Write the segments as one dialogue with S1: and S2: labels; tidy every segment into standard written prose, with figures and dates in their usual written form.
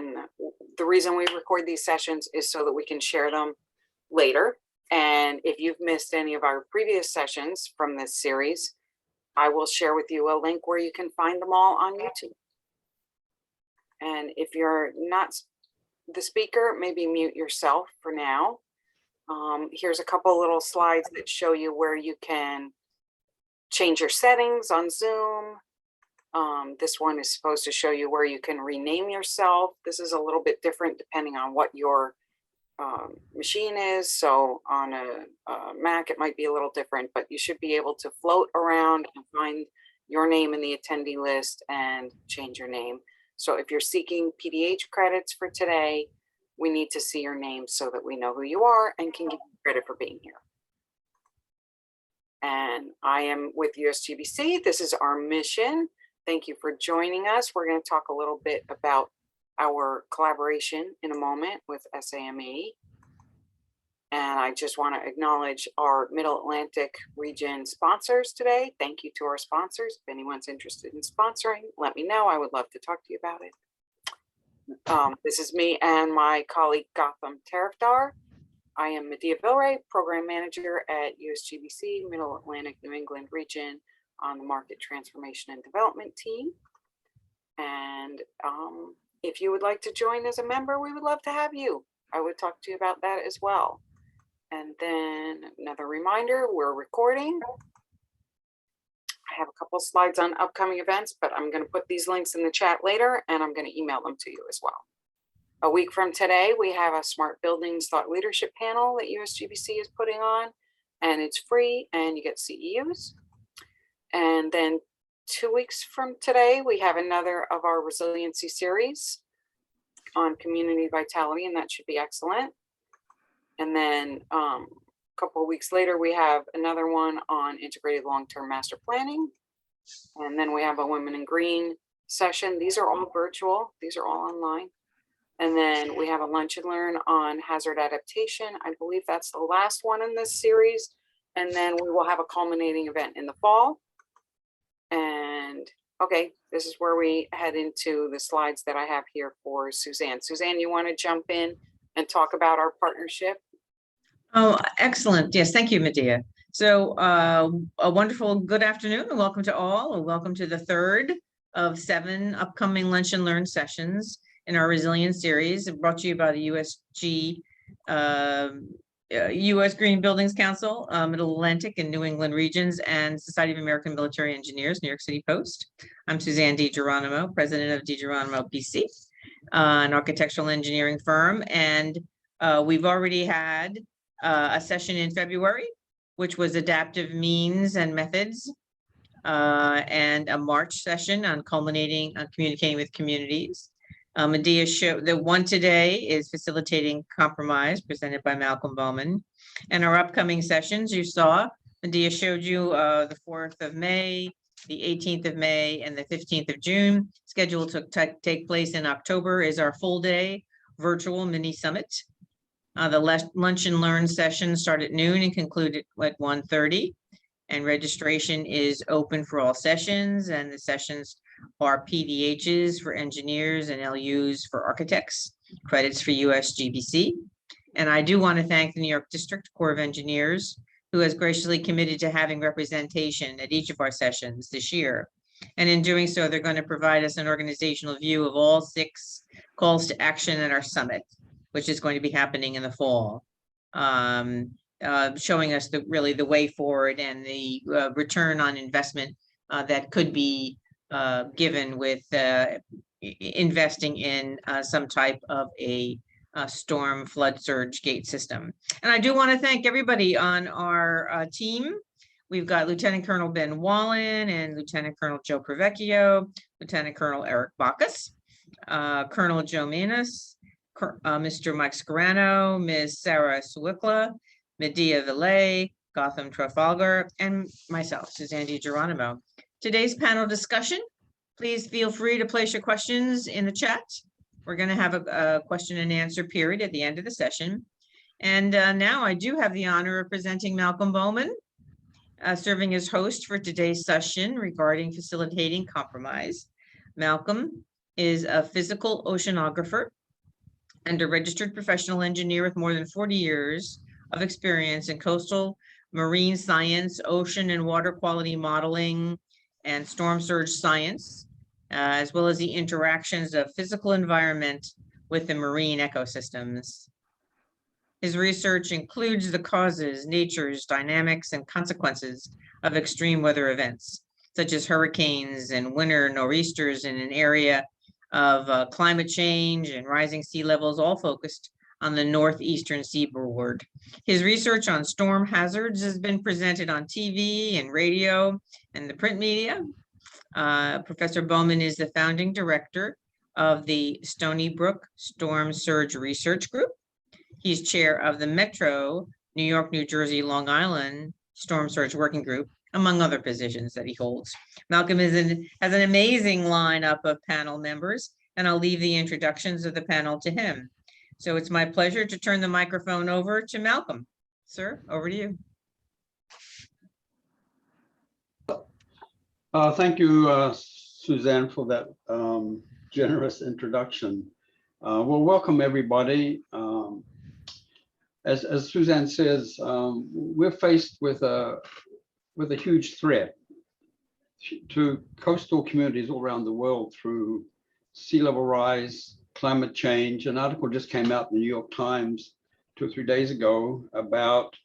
S1: And the reason we record these sessions is so that we can share them later. And if you've missed any of our previous sessions from this series, I will share with you a link where you can find them all on YouTube. And if you're not the speaker, maybe mute yourself for now. Here's a couple little slides that show you where you can change your settings on Zoom. This one is supposed to show you where you can rename yourself. This is a little bit different depending on what your machine is. So on a Mac, it might be a little different, but you should be able to float around and find your name in the attendee list and change your name. So if you're seeking PDH credits for today, we need to see your name so that we know who you are and can give you credit for being here. And I am with USGBC. This is our mission. Thank you for joining us. We're going to talk a little bit about our collaboration in a moment with SAME. And I just want to acknowledge our Middle Atlantic region sponsors today. Thank you to our sponsors. If anyone's interested in sponsoring, let me know. I would love to talk to you about it. This is me and my colleague Gotham Tarifdar. I am Medea Vilray, Program Manager at USGBC, Middle Atlantic New England region on the Market Transformation and Development team. And if you would like to join as a member, we would love to have you. I would talk to you about that as well. And then another reminder, we're recording. I have a couple slides on upcoming events, but I'm going to put these links in the chat later, and I'm going to email them to you as well. A week from today, we have a Smart Buildings Thought Leadership panel that USGBC is putting on, and it's free, and you get CEUs. And then 2 weeks from today, we have another of our Resiliency series on community vitality, and that should be excellent. And then a couple of weeks later, we have another one on integrated long-term master planning. And then we have a Women in Green session. These are all virtual. These are all online. And then we have a lunch and learn on hazard adaptation. I believe that's the last one in this series. And then we will have a culminating event in the fall. And okay, this is where we head into the slides that I have here for Suzanne. Suzanne, you want to jump in and talk about our partnership?
S2: Oh, excellent. Yes, thank you, Medea. So a wonderful good afternoon and welcome to all, and welcome to the third of 7 upcoming Lunch and Learn sessions in our Resilience series, brought to you by the U.S. Green Buildings Council, Middle Atlantic and New England regions, and Society of American Military Engineers, New York City Post. I'm Suzanne DiGeronimo, president of DiGeronimo PC, an architectural engineering firm. And we've already had a session in February, which was adaptive means and methods, and a March session on culminating on communicating with communities. Medea showed the one today is facilitating compromise, presented by Malcolm Bowman. And our upcoming sessions, you saw, Medea showed you the 4th of May, the 18th of May, and the 15th of June. Scheduled to take place in October is our full day virtual mini summit. The lunch and learn sessions start at noon and conclude at 1:30. And registration is open for all sessions, and the sessions are PDHs for engineers and LUs for architects, credits for USGBC. And I do want to thank the New York District Corps of Engineers, who has graciously committed to having representation at each of our sessions this year. And in doing so, they're going to provide us an organizational view of all 6 calls to action at our summit, which is going to be happening in the fall, showing us really the way forward and the return on investment that could be given with investing in some type of a storm flood surge gate system. And I do want to thank everybody on our team. We've got Lieutenant Colonel Ben Wallen and Lieutenant Colonel Joe Pravecchio, Lieutenant Colonel Eric Bacchus, Colonel Joe Manus, Mr. Mike Scarano, Ms. Sarah Suwikla, Medea Vilay, Gotham Trafalgar, and myself, Suzanne DiGeronimo. Today's panel discussion, please feel free to place your questions in the chat. We're going to have a question and answer period at the end of the session. And now I do have the honor of presenting Malcolm Bowman, serving as host for today's session regarding facilitating compromise. Malcolm is a physical oceanographer and a registered professional engineer with more than 40 years of experience in coastal marine science, ocean and water quality modeling, and storm surge science, as well as the interactions of physical environment with the marine ecosystems. His research includes the causes, natures, dynamics, and consequences of extreme weather events, such as hurricanes and winter nor'easters in an area of climate change and rising sea levels, all focused on the northeastern seaboard. His research on storm hazards has been presented on TV and radio and the print media. Professor Bowman is the founding director of the Stony Brook Storm Surge Research Group. He's chair of the Metro New York, New Jersey, Long Island Storm Surge Working Group, among other positions that he holds. Malcolm has an amazing lineup of panel members, and I'll leave the introductions of the panel to him. So it's my pleasure to turn the microphone over to Malcolm. Sir, over to you.
S3: Thank you, Suzanne, for that generous introduction. Well, welcome everybody. As Suzanne says, we're faced with a huge threat to coastal communities all around the world through sea level rise, climate change. An article just came out in the New York Times 2 or 3 days ago about,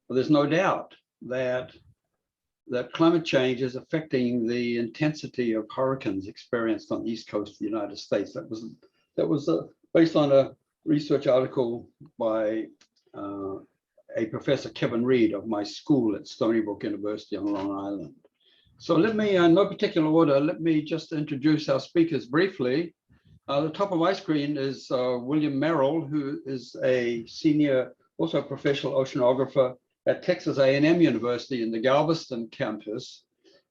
S3: well, there's no doubt that climate change is affecting the intensity of hurricanes experienced on the East Coast of the United States. That was based on a research article by a professor, Kevin Reed, of my school at Stony Brook University on Long Island. So let me, in no particular order, let me just introduce our speakers briefly. The top of my screen is William Merrill, who is a senior, also a professional oceanographer at Texas A&M University in the Galveston campus.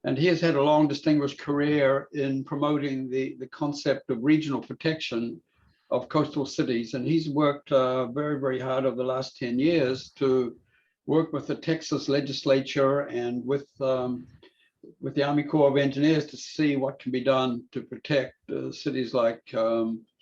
S3: And he has had a long distinguished career in promoting the concept of regional protection of coastal cities. And he's worked very, very hard over the last 10 years to work with the Texas legislature and with the Army Corps of Engineers to see what can be done to protect cities like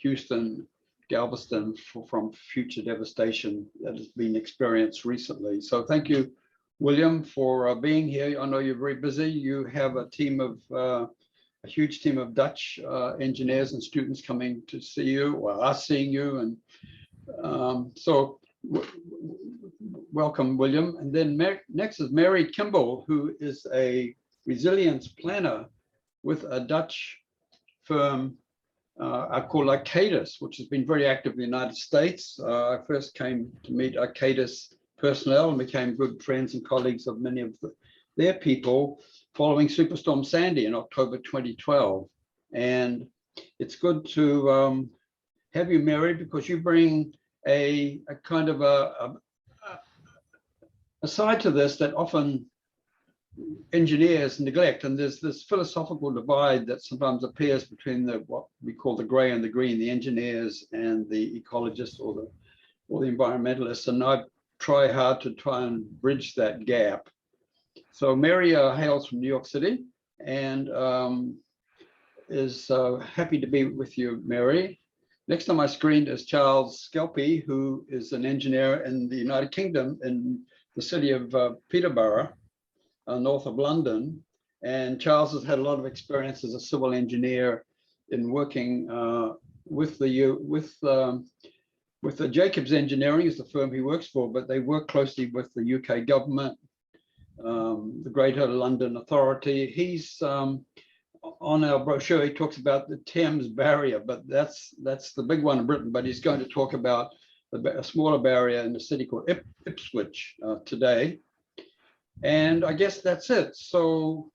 S3: Houston, Galveston from future devastation that has been experienced recently. So thank you, William, for being here. I know you're very busy. You have a team of a huge team of Dutch engineers and students coming to see you, or are seeing you, and so welcome, William. And then next is Mary Kimball, who is a resilience planner with a Dutch firm called Arcadis, which has been very active in the United States. I first came to meet Arcadis personnel and became good friends and colleagues of many of their people following Superstorm Sandy in October 2012. And it's good to have you, Mary, because you bring a kind of a side to this that often engineers neglect, and there's this philosophical divide that sometimes appears between what we call the gray and the green, the engineers and the ecologists or the environmentalists, and I try hard to try and bridge that gap. So Mary hails from New York City and is happy to be with you, Mary. Next on my screen is Charles Skelpie, who is an engineer in the United Kingdom in the city of Peterborough, north of London. And Charles has had a lot of experience as a civil engineer in working with the Jacobs Engineering is the firm he works for, but they work closely with the UK government, the Greater London Authority. He's on our brochure, he talks about the Thames barrier, but that's the big one in Britain, but he's going to talk about a smaller barrier in a city called Ipswich today. And I guess that's it. So,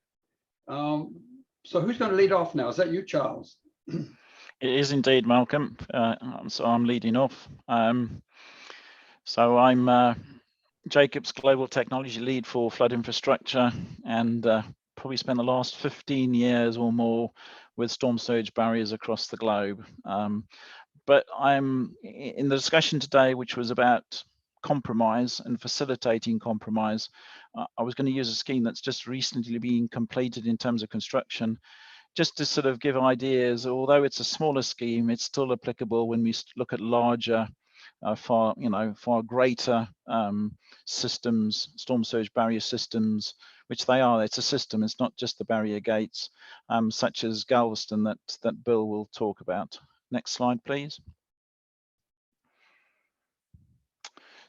S3: so who's going to lead off now? Is that you, Charles?
S4: It is indeed, Malcolm. So I'm leading off. So I'm Jacobs Global Technology Lead for Flood Infrastructure, and probably spent the last 15 years or more with storm surge barriers across the globe. But I'm in the discussion today, which was about compromise and facilitating compromise. I was going to use a scheme that's just recently been completed in terms of construction just to sort of give ideas, although it's a smaller scheme, it's still applicable when we look at larger, far greater systems, storm surge barrier systems, which they are. It's a system. It's not just the barrier gates, such as Galveston that Bill will talk about. Next slide, please.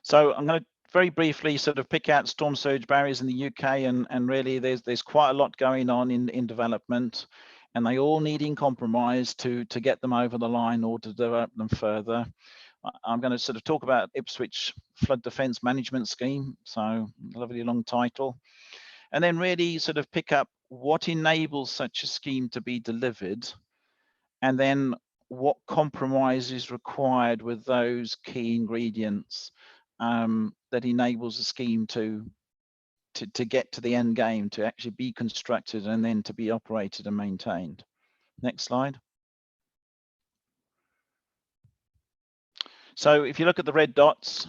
S4: So I'm going to very briefly sort of pick out storm surge barriers in the UK, and really there's quite a lot going on in development, and they all need in compromise to get them over the line or to develop them further. I'm going to sort of talk about Ipswich Flood Defence Management Scheme, so lovely long title, and then really sort of pick up what enables such a scheme to be delivered, and then what compromise is required with those key ingredients that enables a scheme to get to the end game, to actually be constructed and then to be operated and maintained. Next slide. So if you look at the red dots,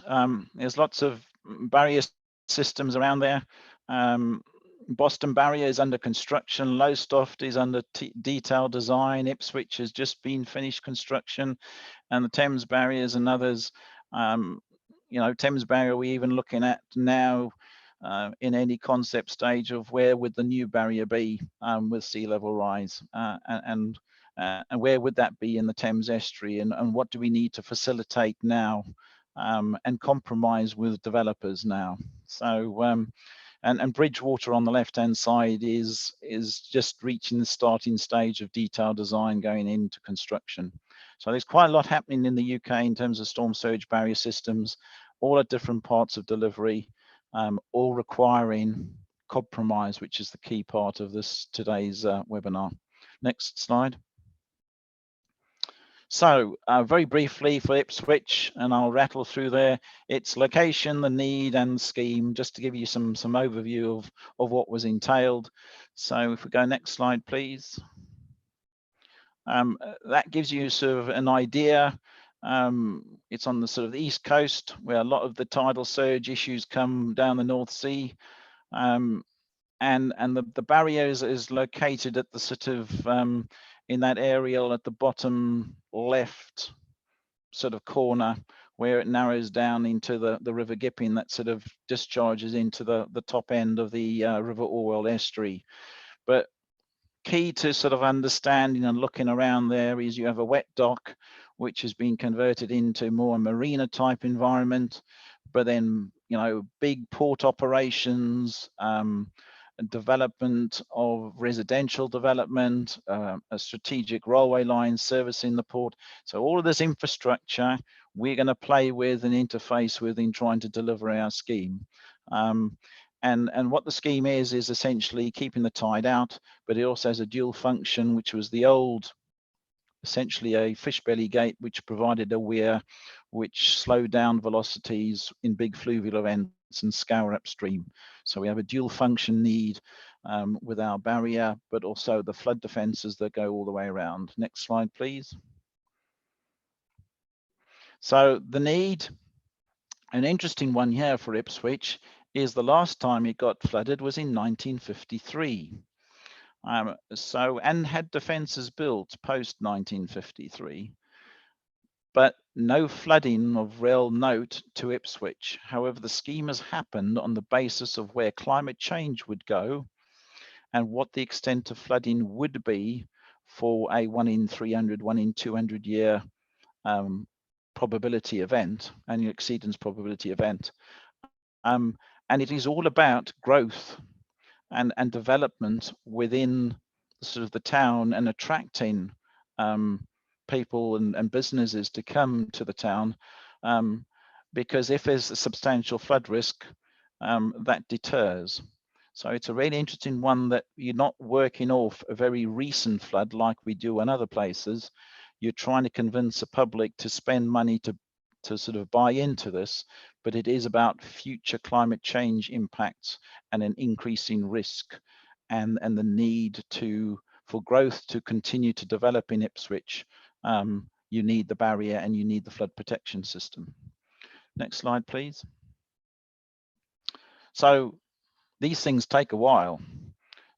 S4: there's lots of barrier systems around there. Boston Barrier is under construction, Lowestoft is under detailed design, Ipswich has just been finished construction, and the Thames barriers and others. Thames Barrier we're even looking at now in any concept stage of where would the new barrier be with sea level rise, and where would that be in the Thames estuary, and what do we need to facilitate now and compromise with developers now. So and Bridgewater on the left hand side is just reaching the starting stage of detailed design going into construction. So there's quite a lot happening in the UK in terms of storm surge barrier systems, all at different parts of delivery, all requiring compromise, which is the key part of today's webinar. Next slide. So very briefly for Ipswich, and I'll rattle through there, its location, the need and scheme, just to give you some overview of what was entailed. So if we go next slide, please. That gives you sort of an idea. It's on the sort of the east coast where a lot of the tidal surge issues come down the North Sea. And the barrier is located at the sort of in that aerial at the bottom left sort of corner where it narrows down into the River Gipping that sort of discharges into the top end of the River Orwell estuary. But key to sort of understanding and looking around there is you have a wet dock which has been converted into more a marina type environment, but then big port operations, development of residential development, a strategic railway line servicing the port. So all of this infrastructure we're going to play with and interface with in trying to deliver our scheme. And what the scheme is essentially keeping the tide out, but it also has a dual function, which was the old, essentially a fish belly gate, which provided a weir which slowed down velocities in big fluvial events and scour upstream. So we have a dual function need with our barrier, but also the flood defences that go all the way around. Next slide, please. So the need, an interesting one here for Ipswich, is the last time it got flooded was in 1953. And had defences built post 1953. But no flooding of real note to Ipswich. However, the scheme has happened on the basis of where climate change would go and what the extent of flooding would be for a 1 in 300, 1 in 200 year probability event, annual exceedance probability event. And it is all about growth and development within sort of the town and attracting people and businesses to come to the town, because if there's a substantial flood risk, that deters. So it's a really interesting one that you're not working off a very recent flood like we do in other places. You're trying to convince the public to spend money to sort of buy into this, but it is about future climate change impacts and an increasing risk and the need for growth to continue to develop in Ipswich. You need the barrier and you need the flood protection system. Next slide, please. So these things take a while.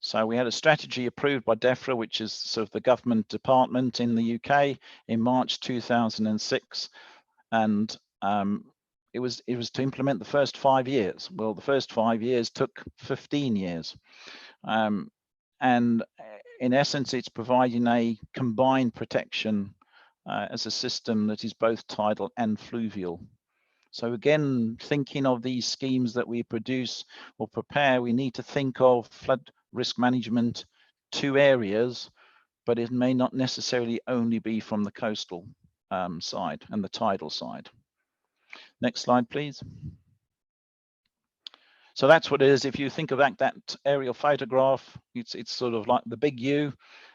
S4: So we had a strategy approved by DEFRA, which is sort of the government department in the UK, in March 2006, and it was to implement the first 5 years. Well, the first 5 years took 15 years, and in essence, it's providing a combined protection as a system that is both tidal and fluvial. So again, thinking of these schemes that we produce or prepare, we need to think of flood risk management to areas, but it may not necessarily only be from the coastal side and the tidal side. Next slide, please. So that's what it is. If you think of that aerial photograph, it's sort of like the big U,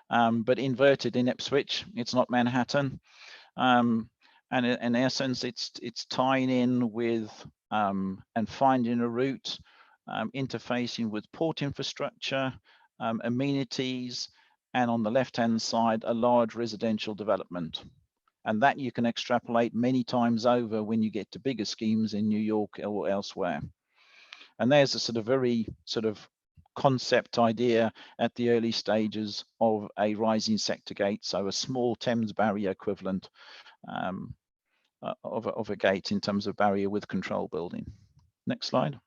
S4: but inverted in Ipswich. It's not Manhattan. And in essence, it's tying in with and finding a route, interfacing with port infrastructure, amenities, and on the left-hand side, a large residential development. And that you can extrapolate many times over when you get to bigger schemes in New York or elsewhere. And there's a sort of very sort of concept idea at the early stages of a rising sector gate, so a small Thames barrier equivalent of a gate in terms of barrier with control building. Next slide.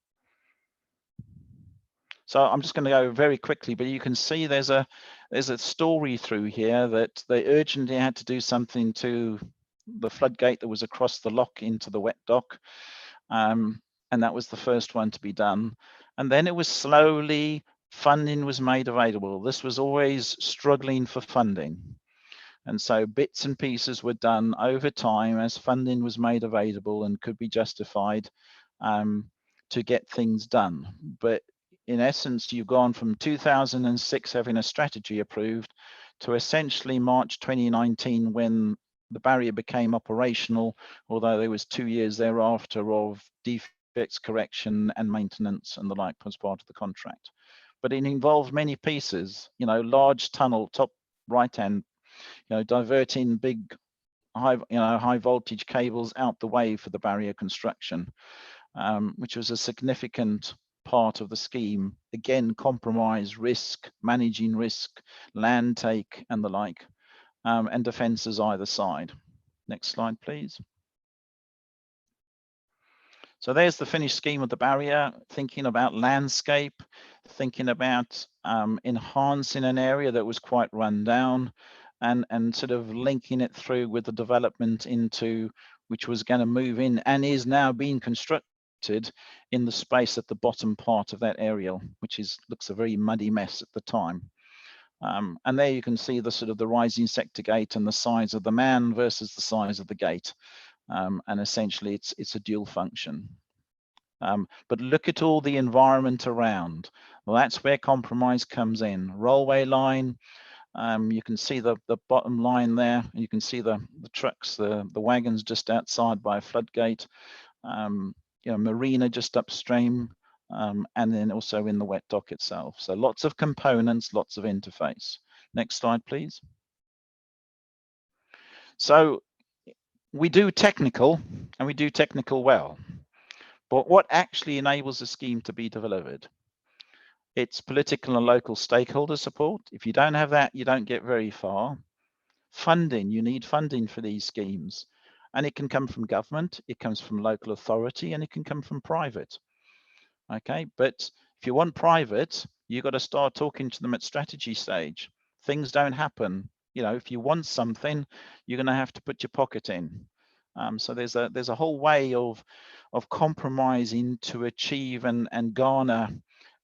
S4: So I'm just going to go very quickly, but you can see there's a story through here that they urgently had to do something to the floodgate that was across the lock into the wet dock, and that was the first one to be done. And then it was slowly, funding was made available. This was always struggling for funding. And so bits and pieces were done over time as funding was made available and could be justified to get things done. But in essence, you've gone from 2006 having a strategy approved to essentially March 2019 when the barrier became operational, although there was 2 years thereafter of defects correction and maintenance and the like as part of the contract. But it involved many pieces, you know, large tunnel, top right-hand, you know, diverting big high voltage cables out the way for the barrier construction, which was a significant part of the scheme. Again, compromise risk, managing risk, land take and the like, and defences either side. Next slide, please. So there's the finished scheme of the barrier, thinking about landscape, thinking about enhancing an area that was quite run down, and sort of linking it through with the development into which was going to move in and is now being constructed in the space at the bottom part of that aerial, which looks a very muddy mess at the time. And there you can see the sort of the rising sector gate and the size of the man versus the size of the gate. And essentially it's a dual function. But look at all the environment around. Well, that's where compromise comes in. Rollway line, you can see the bottom line there. You can see the trucks, the wagons just outside by a floodgate. You know, marina just upstream, and then also in the wet dock itself. So lots of components, lots of interface. Next slide, please. So we do technical, and we do technical well. But what actually enables a scheme to be delivered? It's political and local stakeholder support. If you don't have that, you don't get very far. Funding, you need funding for these schemes. And it can come from government, it comes from local authority, and it can come from private. Okay, but if you want private, you've got to start talking to them at strategy stage. Things don't happen. You know, if you want something, you're going to have to put your pocket in. So there's a whole way of compromising to achieve and garner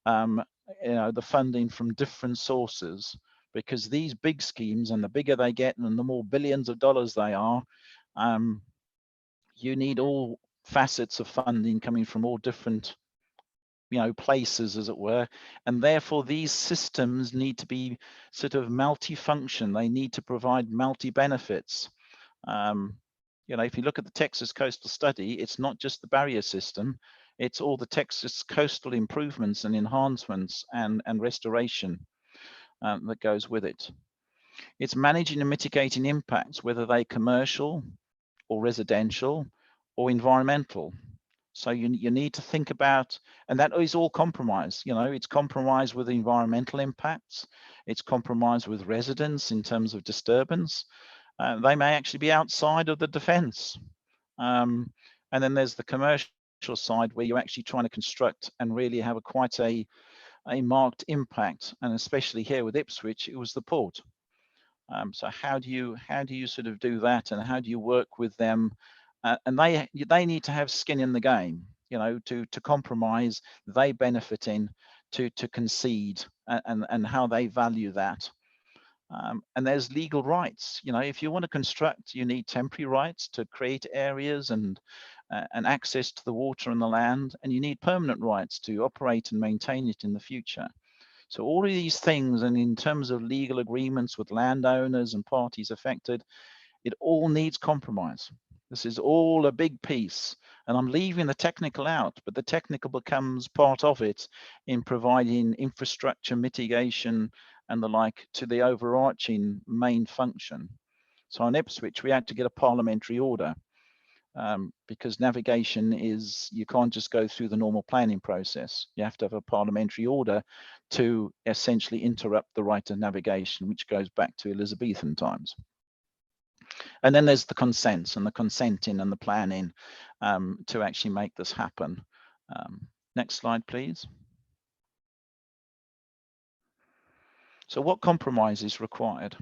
S4: you know, the funding from different sources, because these big schemes, and the bigger they get and the more billions of dollars they are, you need all facets of funding coming from all different, you know, places, as it were, and therefore these systems need to be sort of multi-function. They need to provide multi-benefits. You know, if you look at the Texas Coastal Study, it's not just the barrier system, it's all the Texas coastal improvements and enhancements and restoration that goes with it. It's managing and mitigating impacts, whether they commercial or residential or environmental. So you need to think about, and that is all compromise. You know, it's compromise with environmental impacts. It's compromise with residents in terms of disturbance. They may actually be outside of the defence. And then there's the commercial side where you're actually trying to construct and really have quite a marked impact. And especially here with Ipswich, it was the port. So how do you sort of do that, and how do you work with them? And they need to have skin in the game, you know, to compromise. They benefit in to concede, and how they value that. And there's legal rights. You know, if you want to construct, you need temporary rights to create areas and access to the water and the land, and you need permanent rights to operate and maintain it in the future. So all of these things, and in terms of legal agreements with landowners and parties affected, it all needs compromise. This is all a big piece, and I'm leaving the technical out, but the technical becomes part of it in providing infrastructure mitigation and the like to the overarching main function. So on Ipswich, we had to get a parliamentary order. Because navigation is, you can't just go through the normal planning process. You have to have a parliamentary order to essentially interrupt the right of navigation, which goes back to Elizabethan times. And then there's the consents and the consenting and the planning to actually make this happen. Next slide, please. So what compromise is required?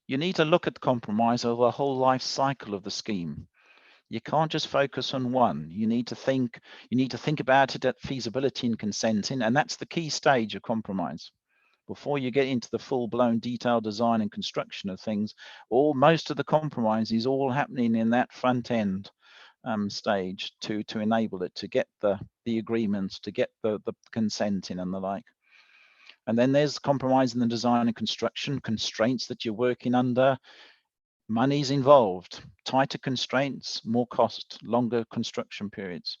S4: You need to look at compromise over the whole life cycle of the scheme. You can't just focus on one. You need to think about it at feasibility and consenting, and that's the key stage of compromise. Before you get into the full-blown detailed design and construction of things, most of the compromise is all happening in that front end stage to enable it, to get the agreements, to get the consenting and the like. And then there's compromise in the design and construction, constraints that you're working under. Money's involved, tighter constraints, more cost, longer construction periods.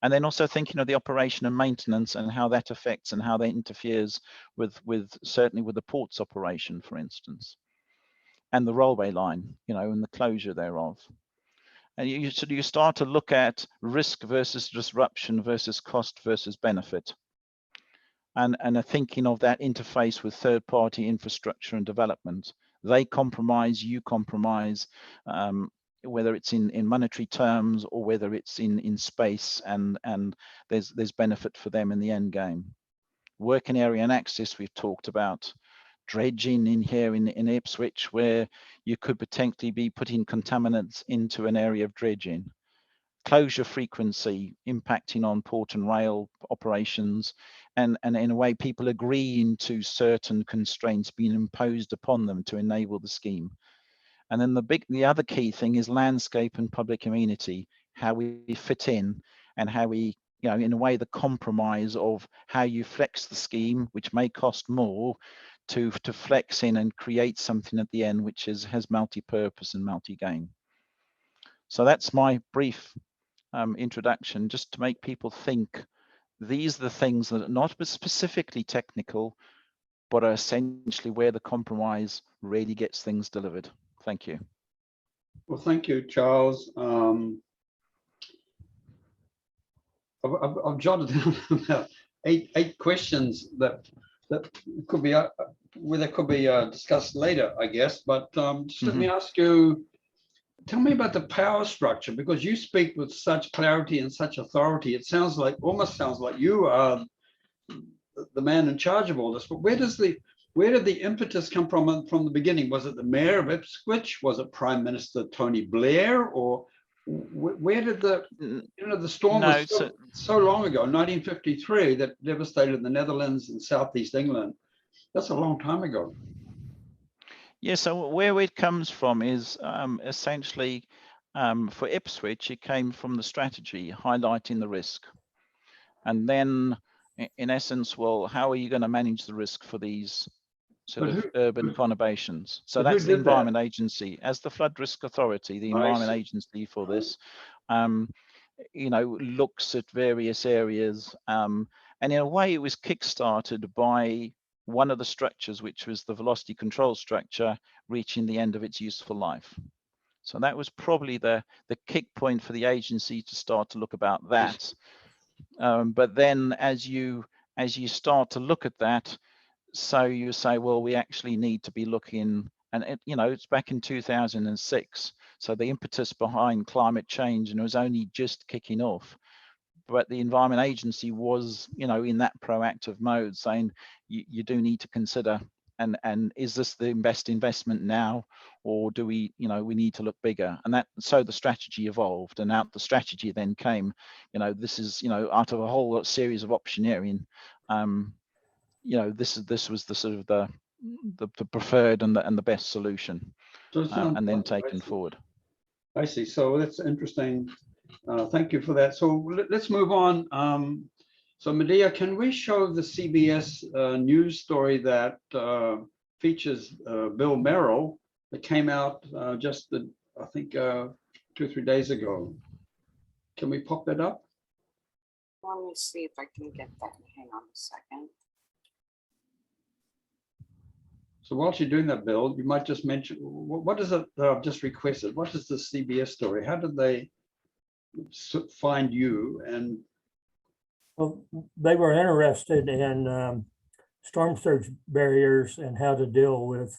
S4: And then also thinking of the operation and maintenance and how that affects and how that interferes with certainly with the port's operation, for instance, and the railway line, you know, and the closure thereof. And you start to look at risk versus disruption versus cost versus benefit. And are thinking of that interface with third-party infrastructure and development. They compromise, you compromise, whether it's in monetary terms or whether it's in space, and there's benefit for them in the end game. Working area and access, we've talked about. Dredging in here in Ipswich, where you could potentially be putting contaminants into an area of dredging. Closure frequency impacting on port and rail operations, and in a way people agreeing to certain constraints being imposed upon them to enable the scheme. And then the other key thing is landscape and public amenity, how we fit in, and how we, you know, in a way the compromise of how you flex the scheme, which may cost more, to flex in and create something at the end which has multi-purpose and multi-gain. So that's my brief introduction, just to make people think these are the things that are not specifically technical, but are essentially where the compromise really gets things delivered. Thank you.
S3: Well, thank you, Charles. I've jotted down about eight questions that could be where they could be discussed later, I guess. But just let me ask you. Tell me about the power structure, because you speak with such clarity and such authority. It almost sounds like you are the man in charge of all this. But where did the impetus come from the beginning? Was it the mayor of Ipswich? Was it Prime Minister Tony Blair? Or where did the storm was so long ago, 1953, that devastated the Netherlands and Southeast England? That's a long time ago.
S4: Yeah, so where it comes from is essentially for Ipswich, it came from the strategy highlighting the risk. And then in essence, well, how are you going to manage the risk for these sort of urban conurbations? So that's the Environment Agency. As the Flood Risk Authority, the Environment Agency for this, you know, looks at various areas. And in a way, it was kickstarted by one of the structures, which was the velocity control structure, reaching the end of its useful life. So that was probably the kick point for the agency to start to look about that. But then as you start to look at that, so you say, well, we actually need to be looking, and it's back in 2006. So the impetus behind climate change, and it was only just kicking off. But the Environment Agency was, in that proactive mode, saying you do need to consider, and is this the best investment now, or do we, we need to look bigger? And so the strategy evolved, and out the strategy then came, this is, out of a whole series of optioneering, this was the sort of the preferred and the best solution, and then taken forward.
S3: I see. So that's interesting. Thank you for that. So let's move on. So Medea, can we show the CBS news story that features Bill Merrill that came out just, I think, 2 or 3 days ago? Can we pop that up?
S1: Let me see if I can get that. Hang on a second.
S3: So while you're doing that, Bill, you might just mention, what is it that I've just requested? What is the CBS story? How did they find you? And
S5: well, they were interested in storm surge barriers and how to deal with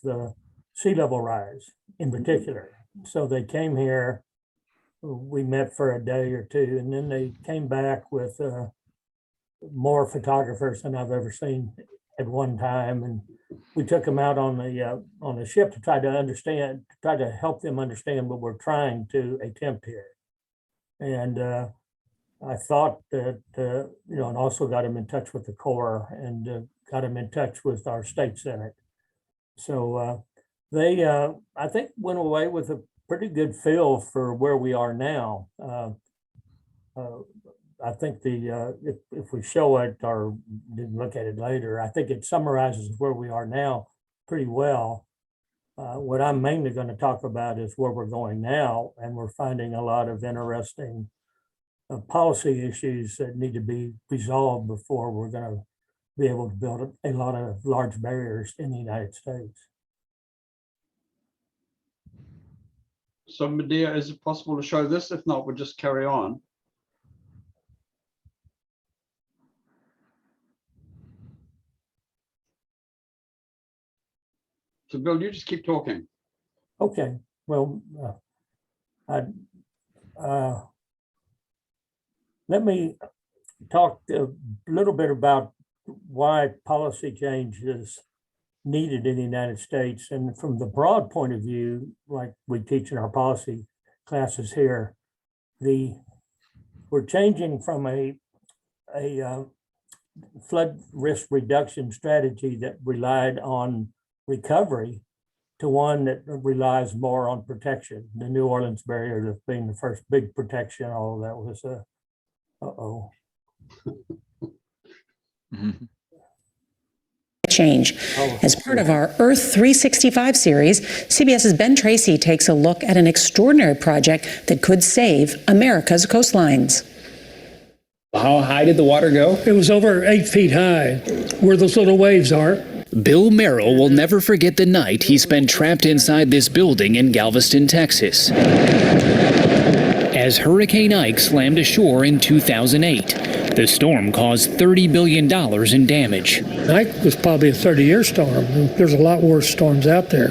S5: sea level rise in particular. So they came here, we met for a day or two, and then they came back with more photographers than I've ever seen at one time. And we took them out on the ship to try to help them understand what we're trying to attempt here. And I thought that, and also got him in touch with the Corps and got him in touch with our state Senate. So they, I think, went away with a pretty good feel for where we are now. I think if we show it or look at it later, I think it summarizes where we are now pretty well. What I'm mainly going to talk about is where we're going now, and we're finding a lot of interesting policy issues that need to be resolved before we're going to be able to build a lot of large barriers in the United States.
S3: so Medea, is it possible to show this? If not, we'll just carry on. So Bill, you just keep talking.
S5: Okay, well, let me talk a little bit about why policy change is needed in the United States. And from the broad point of view, like we teach in our policy classes here, we're changing from a flood risk reduction strategy that relied on recovery to one that relies more on protection. The New Orleans barrier being the first big protection, all of that was
S6: change. As part of our Earth 365 series, CBS's Ben Tracy takes a look at an extraordinary project that could save America's coastlines.
S7: How high did the water go?
S8: It was over 8 feet high, where those little waves are.
S7: Bill Merrill will never forget the night he spent trapped inside this building in Galveston, Texas, as Hurricane Ike slammed ashore in 2008. The storm caused $30 billion in damage.
S8: Ike was probably a 30-year storm. There's a lot worse storms out there.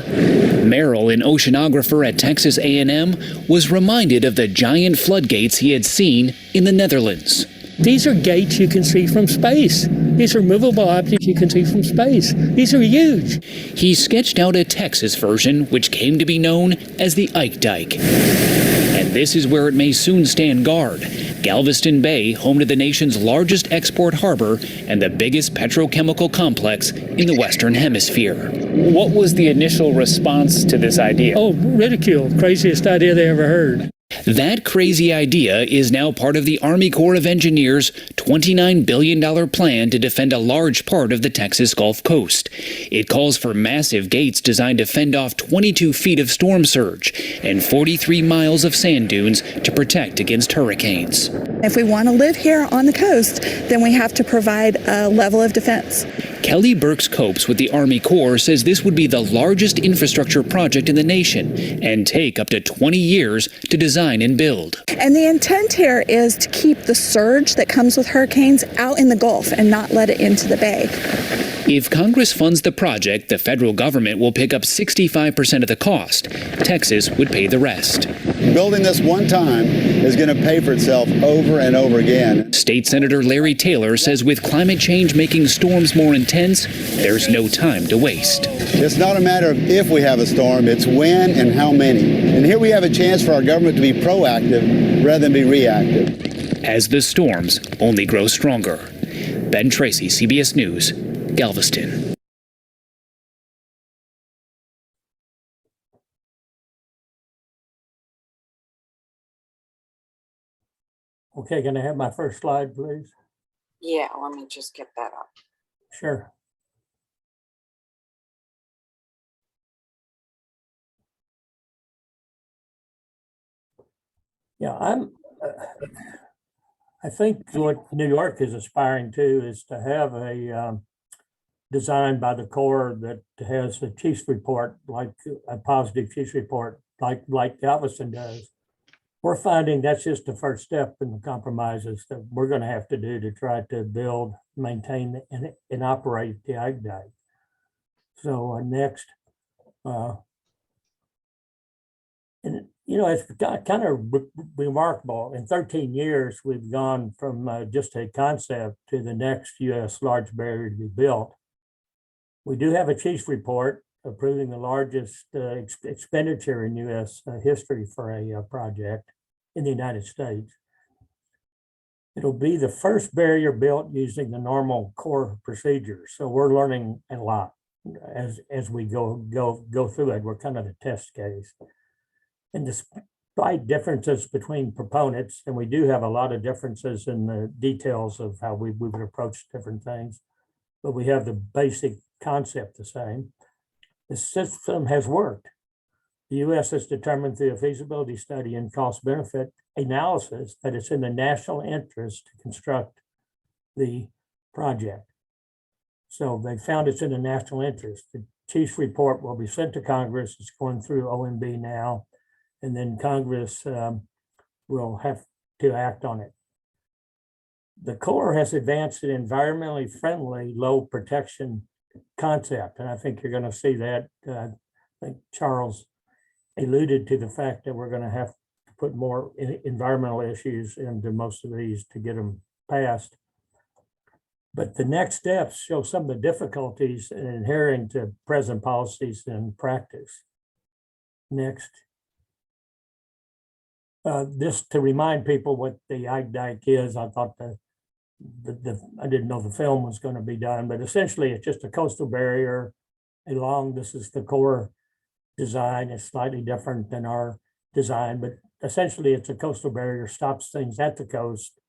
S7: Merrill, an oceanographer at Texas A&M, was reminded of the giant floodgates he had seen in the Netherlands.
S8: These are gates you can see from space. These are movable objects you can see from space. These are huge.
S7: He sketched out a Texas version, which came to be known as the Ike Dyke. And this is where it may soon stand guard. Galveston Bay, home to the nation's largest export harbor and the biggest petrochemical complex in the Western Hemisphere. What was the initial response to this idea?
S8: Oh, ridicule. Craziest idea they ever heard.
S7: That crazy idea is now part of the Army Corps of Engineers' $29 billion plan to defend a large part of the Texas Gulf Coast. It calls for massive gates designed to fend off 22 feet of storm surge and 43 miles of sand dunes to protect against hurricanes.
S9: If we want to live here on the coast, then we have to provide a level of defense.
S7: Kelly Burks Copes with the Army Corps says this would be the largest infrastructure project in the nation and take up to 20 years to design and build.
S9: And the intent here is to keep the surge that comes with hurricanes out in the Gulf and not let it into the bay.
S7: If Congress funds the project, the federal government will pick up 65% of the cost. Texas would pay the rest.
S10: Building this one time is going to pay for itself over and over again.
S7: State Senator Larry Taylor says with climate change making storms more intense, there's no time to waste.
S10: It's not a matter of if we have a storm, it's when and how many. And here we have a chance for our government to be proactive rather than be reactive.
S7: As the storms only grow stronger. Ben Tracy, CBS News, Galveston.
S5: Okay, can I have my first slide, please?
S1: Yeah, let me just get that up.
S5: Sure. Yeah, I think what New York is aspiring to is to have a design by the Corps that has a chief's report, like a positive chief's report, like Galveston does. We're finding that's just the first step in the compromises that we're going to have to do to try to build, maintain, and operate the Ike Dyke. So next, and you know, it's kind of remarkable. In 13 years, we've gone from just a concept to the next U.S. large barrier to be built. We do have a chief's report approving the largest expenditure in U.S. History for a project in the United States. It'll be the first barrier built using the normal Corps procedures. So we're learning a lot as we go through it. We're kind of a test case. And despite differences between proponents, and we do have a lot of differences in the details of how we would approach different things, but we have the basic concept the same. The system has worked. The U.S. has determined through a feasibility study and cost benefit analysis that it's in the national interest to construct the project. So they found it's in the national interest. The chief's report will be sent to Congress. It's going through OMB now, and then Congress will have to act on it. The Corps has advanced an environmentally friendly low protection concept, and I think you're going to see that. I think Charles alluded to the fact that we're going to have to put more environmental issues into most of these to get them passed. But the next steps show some of the difficulties in adhering to present policies and practice. Next. Just to remind people what the Ike Dyke is, I thought I didn't know the film was going to be done, but essentially it's just a coastal barrier along. This is the Corps design. It's slightly different than our design, but essentially it's a coastal barrier, stops things at the coast,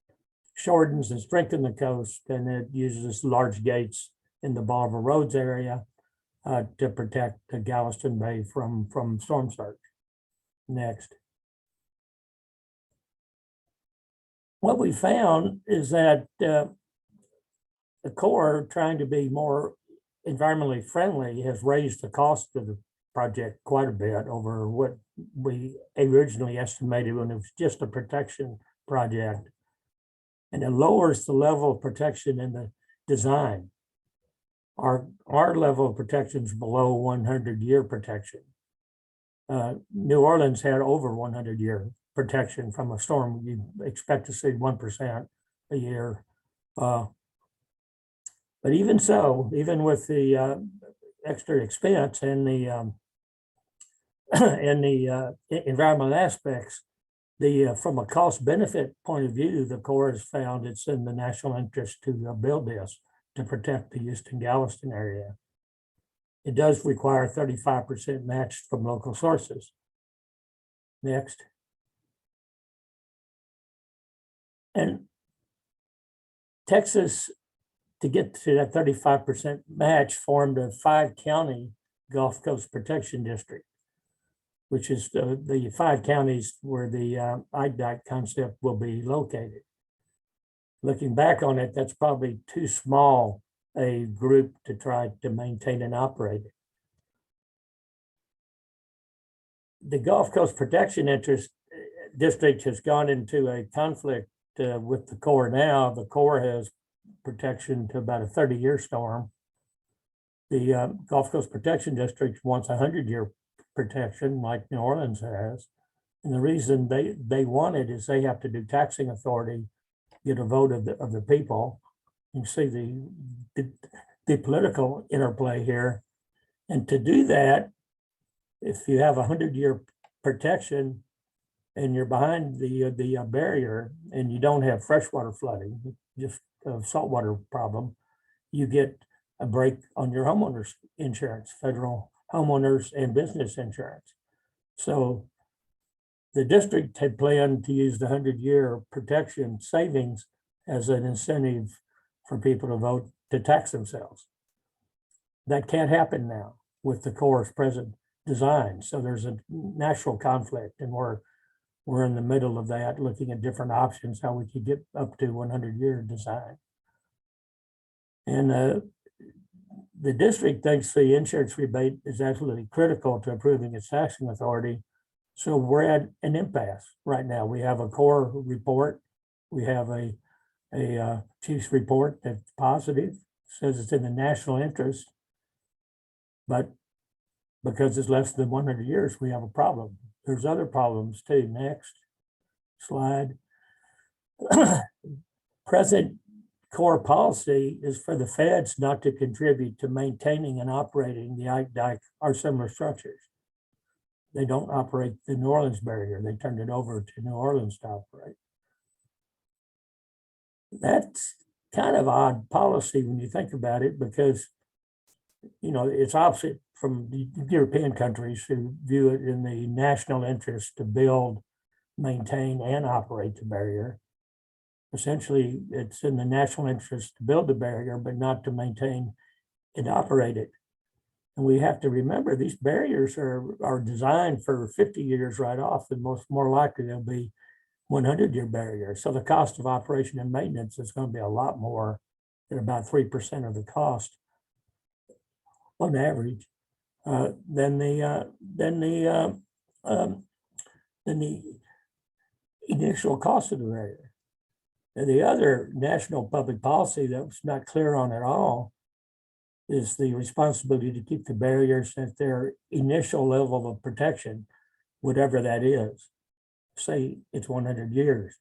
S5: shortens and strengthens the coast, and it uses large gates in the Bolivar Roads area to protect the Galveston Bay from storm surge. Next. What we found is that the Corps, trying to be more environmentally friendly, has raised the cost of the project quite a bit over what we originally estimated when it was just a protection project. And it lowers the level of protection in the design. Our level of protection is below 100-year protection. New Orleans had over 100-year protection from a storm. You expect to see 1% a year. But even so, even with the extra expense and the environmental aspects, from a cost benefit point of view, the Corps has found it's in the national interest to build this to protect the Houston Galveston area. It does require 35% matched from local sources. Next. And Texas, to get to that 35% match, formed a 5-county Gulf Coast Protection District, which is the 5 counties where the Ike Dyke concept will be located. looking back on it, that's probably too small a group to try to maintain and operate it. The Gulf Coast Protection Interest District has gone into a conflict with the Corps now. The Corps has protection to about a 30-year storm. The Gulf Coast Protection District wants a 100-year protection like New Orleans has. And the reason they want it is they have to do taxing authority, get a vote of the people. You see the political interplay here. And to do that, if you have a 100-year protection and you're behind the barrier and you don't have freshwater flooding, just a saltwater problem, you get a break on your homeowners insurance, federal homeowners and business insurance. So the district had planned to use the 100-year protection savings as an incentive for people to vote to tax themselves. That can't happen now with the Corps' present design. So there's a natural conflict, and we're in the middle of that, looking at different options, how we could get up to 100-year design. And the district thinks the insurance rebate is absolutely critical to improving its taxing authority. So we're at an impasse right now. We have a Corps report. We have a chief's report that's positive, says it's in the national interest, but because it's less than 100 years, we have a problem. There's other problems too. Next slide. Present Corps policy is for the feds not to contribute to maintaining and operating the Ike Dyke or similar structures. They don't operate the New Orleans barrier. They turned it over to New Orleans to operate. That's kind of odd policy when you think about it, because, you know, it's opposite from the European countries who view it in the national interest to build, maintain, and operate the barrier. Essentially, it's in the national interest to build the barrier, but not to maintain and operate it. And we have to remember these barriers are designed for 50 years right off, and more likely they'll be 100-year barriers. So the cost of operation and maintenance is going to be a lot more than about 3% of the cost on average than the initial cost of the barrier. And the other national public policy that was not clear on at all is the responsibility to keep the barriers at their initial level of protection, whatever that is. Say it's 100 years.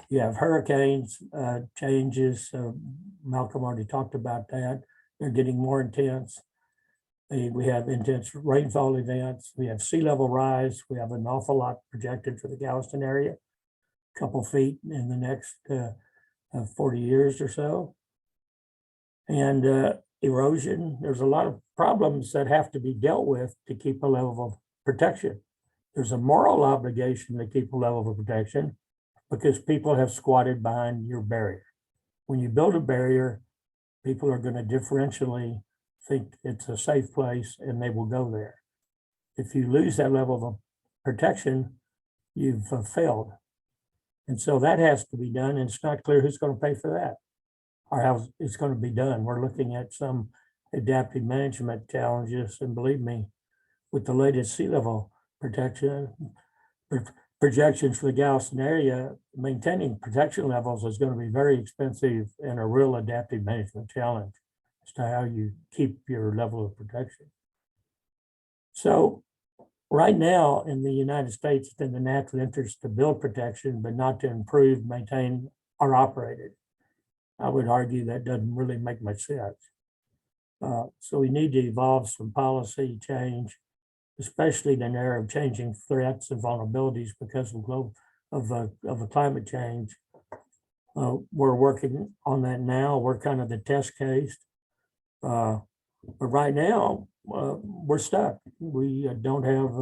S5: You have hurricanes, changes. Malcolm already talked about that. They're getting more intense. We have intense rainfall events. We have sea level rise. We have an awful lot projected for the Galveston area, a couple feet in the next 40 years or so. And erosion, there's a lot of problems that have to be dealt with to keep a level of protection. There's a moral obligation to keep a level of protection because people have squatted behind your barrier. When you build a barrier, people are going to differentially think it's a safe place and they will go there. If you lose that level of protection, you've failed. And so that has to be done, and it's not clear who's going to pay for that or how it's going to be done. We're looking at some adaptive management challenges, and believe me, with the latest sea level protection projections for the Galveston area, maintaining protection levels is going to be very expensive and a real adaptive management challenge as to how you keep your level of protection. So right now in the United States, it's in the natural interest to build protection, but not to improve, maintain, or operate it. I would argue that doesn't really make much sense. So we need to evolve some policy change, especially in an era of changing threats and vulnerabilities because of climate change. We're working on that now. We're kind of the test case. But right now, we're stuck. We don't have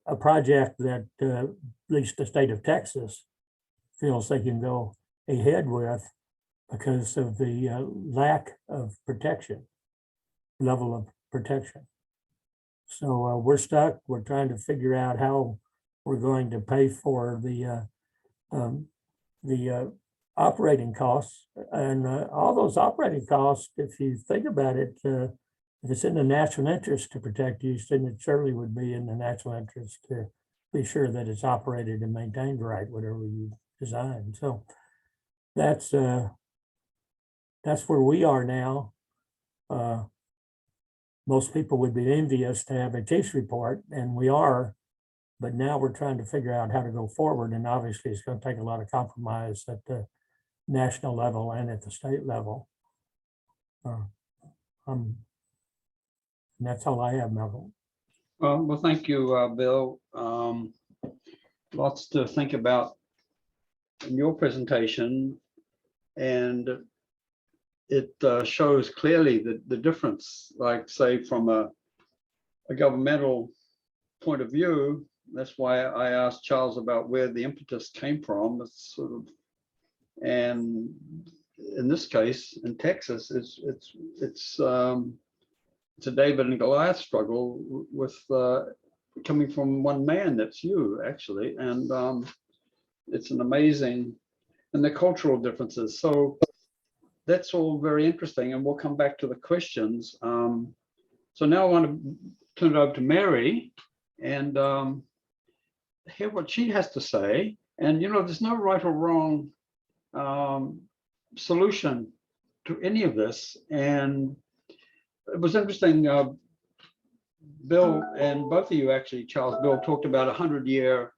S5: a project that at least the state of Texas feels they can go ahead with because of the lack of protection, level of protection. So we're stuck. We're trying to figure out how we're going to pay for the the operating costs, and all those operating costs, if you think about it, if it's in the national interest to protect use, then it surely would be in the national interest to be sure that it's operated and maintained right, whatever you design. So that's where we are now. Most people would be envious to have a chief's report, and we are, but now we're trying to figure out how to go forward. And obviously it's going to take a lot of compromise at the national level and at the state level. And that's all I have, Melvin.
S3: Well, thank you, Bill. Lots to think about in your presentation, and it shows clearly the difference, like say from a governmental point of view. That's why I asked Charles about where the impetus came from. It's sort of, and in this case, in Texas, it's a David and Goliath struggle with coming from one man. That's you, actually, and it's an amazing, and the cultural differences. So that's all very interesting, and we'll come back to the questions. So now I want to turn it over to Mary and hear what she has to say. And there's no right or wrong solution to any of this. And it was interesting, Bill, and both of you actually, Charles, Bill, talked about 100-year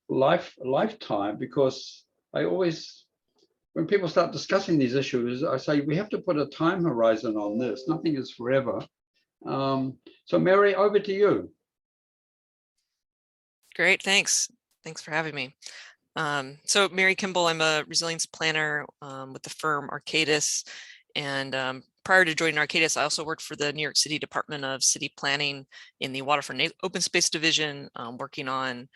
S3: lifetime, because I always, when people start discussing these issues, I say we have to put a time horizon on this. Nothing is forever. So Mary, over to you.
S11: Great, thanks. Thanks for having me. So Mary Kimball, I'm a resilience planner with the firm Arcadis. And prior to joining Arcadis, I also worked for the New York City Department of City Planning in the Waterfront Open Space Division, working on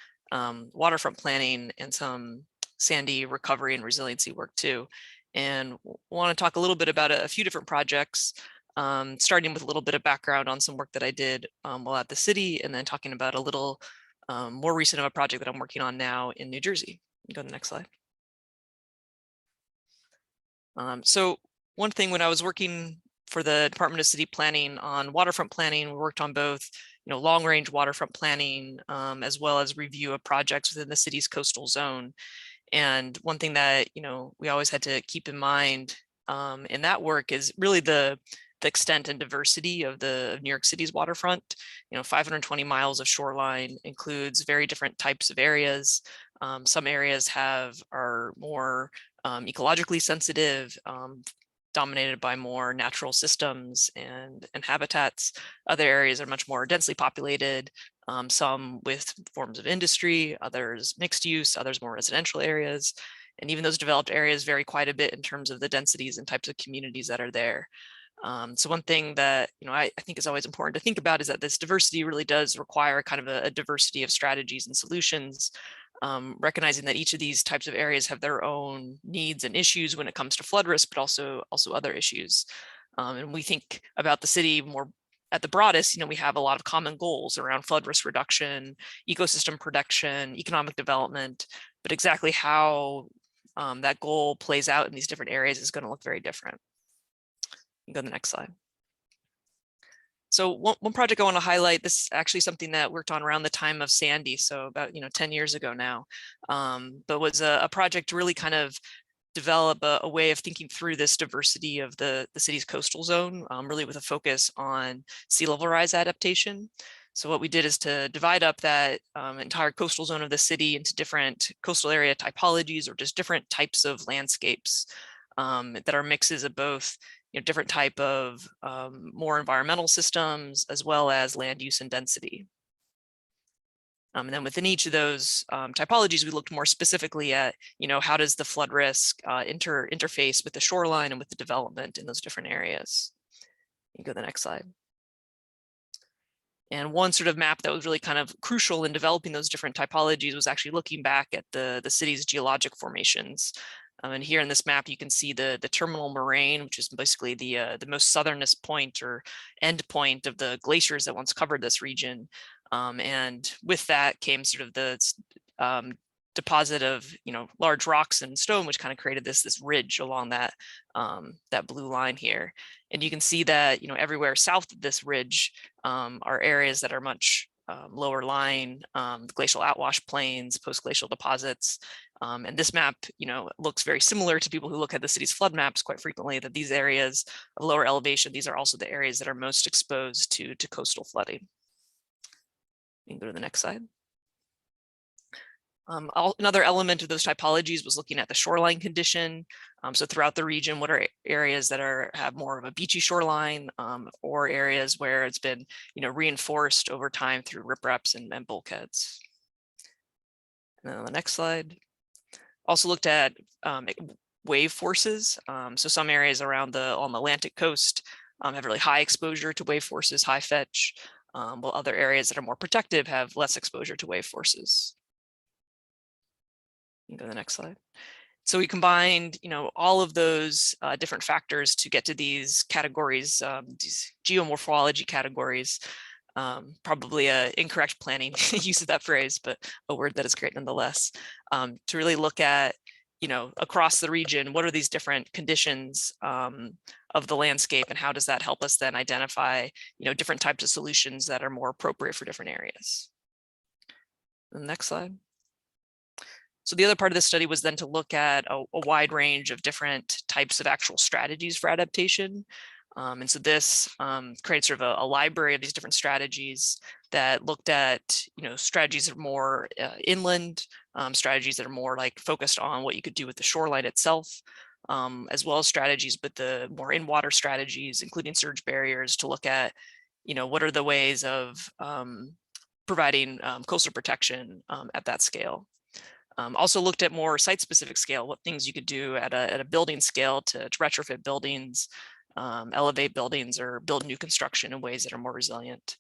S11: waterfront planning and some Sandy recovery and resiliency work too. And want to talk a little bit about a few different projects, starting with a little bit of background on some work that I did while at the city, and then talking about a little more recent of a project that I'm working on now in New Jersey. Go to the next slide. So one thing, when I was working for the Department of City Planning on waterfront planning, we worked on both, long-range waterfront planning, as well as review of projects within the city's coastal zone. And one thing that, we always had to keep in mind in that work is really the extent and diversity of New York City's waterfront. 520 miles of shoreline includes very different types of areas. Some areas are more ecologically sensitive, dominated by more natural systems and habitats. Other areas are much more densely populated, some with forms of industry, others mixed use, others more residential areas. And even those developed areas vary quite a bit in terms of the densities and types of communities that are there. So one thing that I think is always important to think about is that this diversity really does require kind of a diversity of strategies and solutions, recognizing that each of these types of areas have their own needs and issues when it comes to flood risk, but also other issues. And we think about the city more at the broadest. We have a lot of common goals around flood risk reduction, ecosystem protection, economic development, but exactly how that goal plays out in these different areas is going to look very different. Go to the next slide. So one project I want to highlight, this is actually something that worked on around the time of Sandy, so about 10 years ago now, but was a project to really kind of develop a way of thinking through this diversity of the city's coastal zone, really with a focus on sea level rise adaptation. So what we did is to divide up that entire coastal zone of the city into different coastal area typologies, or just different types of landscapes that are mixes of both different type of more environmental systems, as well as land use and density. And then within each of those typologies, we looked more specifically at, how does the flood risk interface with the shoreline and with the development in those different areas. You go to the next slide. And one sort of map that was really kind of crucial in developing those different typologies was actually looking back at the city's geologic formations. And here in this map, you can see the terminal moraine, which is basically the most southernest point or end point of the glaciers that once covered this region. And with that came sort of the deposit of, large rocks and stone, which kind of created this ridge along that that blue line here. And you can see that, everywhere south of this ridge are areas that are much lower lying, glacial outwash plains, post-glacial deposits. And this map, looks very similar to people who look at the city's flood maps quite frequently, that these areas of lower elevation, these are also the areas that are most exposed to coastal flooding. You can go to the next slide. Another element of those typologies was looking at the shoreline condition. So throughout the region, what are areas that have more of a beachy shoreline, or areas where it's been, reinforced over time through ripraps and bulkheads. And then on the next slide, also looked at wave forces. So some areas on the Atlantic coast have really high exposure to wave forces, high fetch, while other areas that are more protective have less exposure to wave forces. You can go to the next slide. So we combined, all of those different factors to get to these categories, these geomorphology categories. Probably a incorrect planning use of that phrase, but a word that is great nonetheless. To really look at, across the region, what are these different conditions of the landscape, and how does that help us then identify, different types of solutions that are more appropriate for different areas. The next slide. So the other part of the study was then to look at a wide range of different types of actual strategies for adaptation. And so this created sort of a library of these different strategies that looked at, strategies that are more inland, strategies that are more like focused on what you could do with the shoreline itself, as well as strategies with the more in-water strategies, including surge barriers, to look at, what are the ways of providing coastal protection at that scale. Also looked at more site-specific scale, what things you could do at a building scale to retrofit buildings, elevate buildings, or build new construction in ways that are more resilient.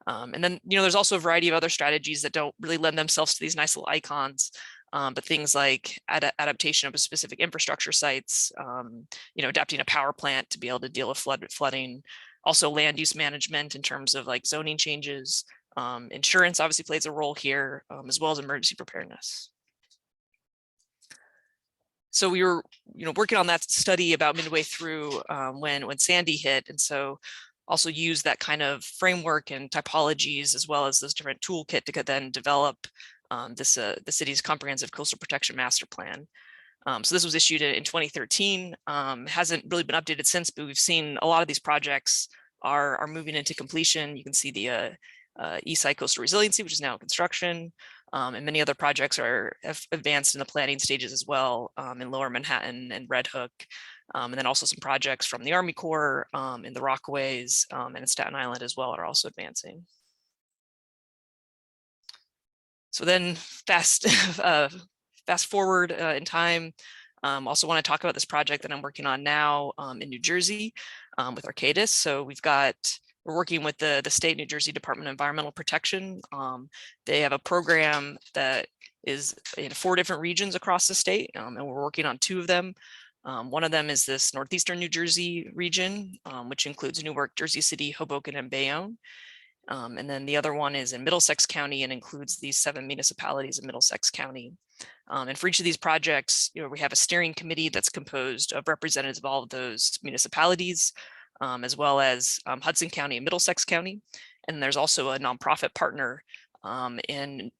S11: And then, there's also a variety of other strategies that don't really lend themselves to these nice little icons, but things like adaptation of specific infrastructure sites, adapting a power plant to be able to deal with flooding, also land use management in terms of like zoning changes. Insurance obviously plays a role here, as well as emergency preparedness. So we were, working on that study about midway through when Sandy hit, and so also use that kind of framework and typologies, as well as those different toolkit to then develop the city's comprehensive coastal protection master plan. So this was issued in 2013. Hasn't really been updated since, but we've seen a lot of these projects are moving into completion. You can see the East Side Coastal Resiliency, which is now in construction. And many other projects have advanced in the planning stages as well, in Lower Manhattan and Red Hook. And then also some projects from the Army Corps in the Rockaways and in Staten Island as well are also advancing. So then fast forward in time, also want to talk about this project that I'm working on now in New Jersey with Arcadis. So we're working with the state New Jersey Department of Environmental Protection. They have a program that is in 4 different regions across the state, and we're working on 2 of them. One of them is this northeastern New Jersey region, which includes Newark, Jersey City, Hoboken, and Bayonne. And then the other one is in Middlesex County and includes these 7 municipalities in Middlesex County. And for each of these projects, we have a steering committee that's composed of representatives of all of those municipalities, as well as Hudson County and Middlesex County. And there's also a nonprofit partner in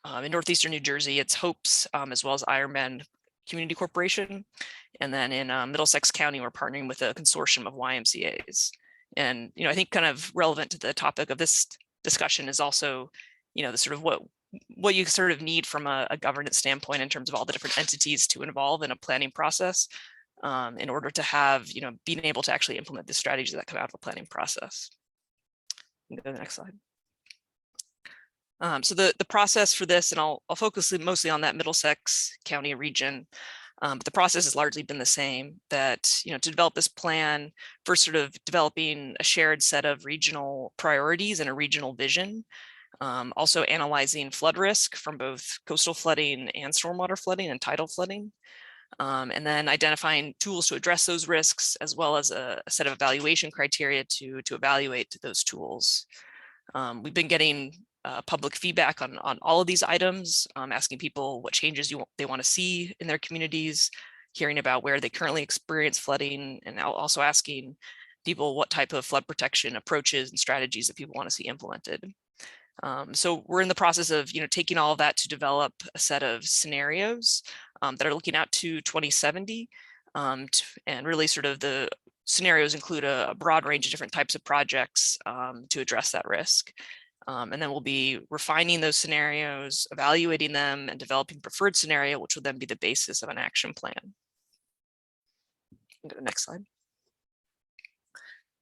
S11: northeastern New Jersey. It's Hopes, as well as Ironman Community Corporation. And then in Middlesex County, we're partnering with a consortium of YMCAs. And I think kind of relevant to the topic of this discussion is also, the sort of what you sort of need from a governance standpoint in terms of all the different entities to involve in a planning process. In order to have, being able to actually implement the strategies that come out of a planning process. Go to the next slide. So the process for this, and I'll focus mostly on that Middlesex County region, but the process has largely been the same, that, to develop this plan, first sort of developing a shared set of regional priorities and a regional vision, also analyzing flood risk from both coastal flooding and stormwater flooding and tidal flooding. And then identifying tools to address those risks, as well as a set of evaluation criteria to evaluate those tools. We've been getting public feedback on all of these items, asking people what changes they want to see in their communities, hearing about where they currently experience flooding, and also asking people what type of flood protection approaches and strategies that people want to see implemented. So we're in the process of taking all of that to develop a set of scenarios that are looking out to 2070, and really sort of the scenarios include a broad range of different types of projects to address that risk. And then we'll be refining those scenarios, evaluating them, and developing preferred scenario, which will then be the basis of an action plan. Go to the next slide.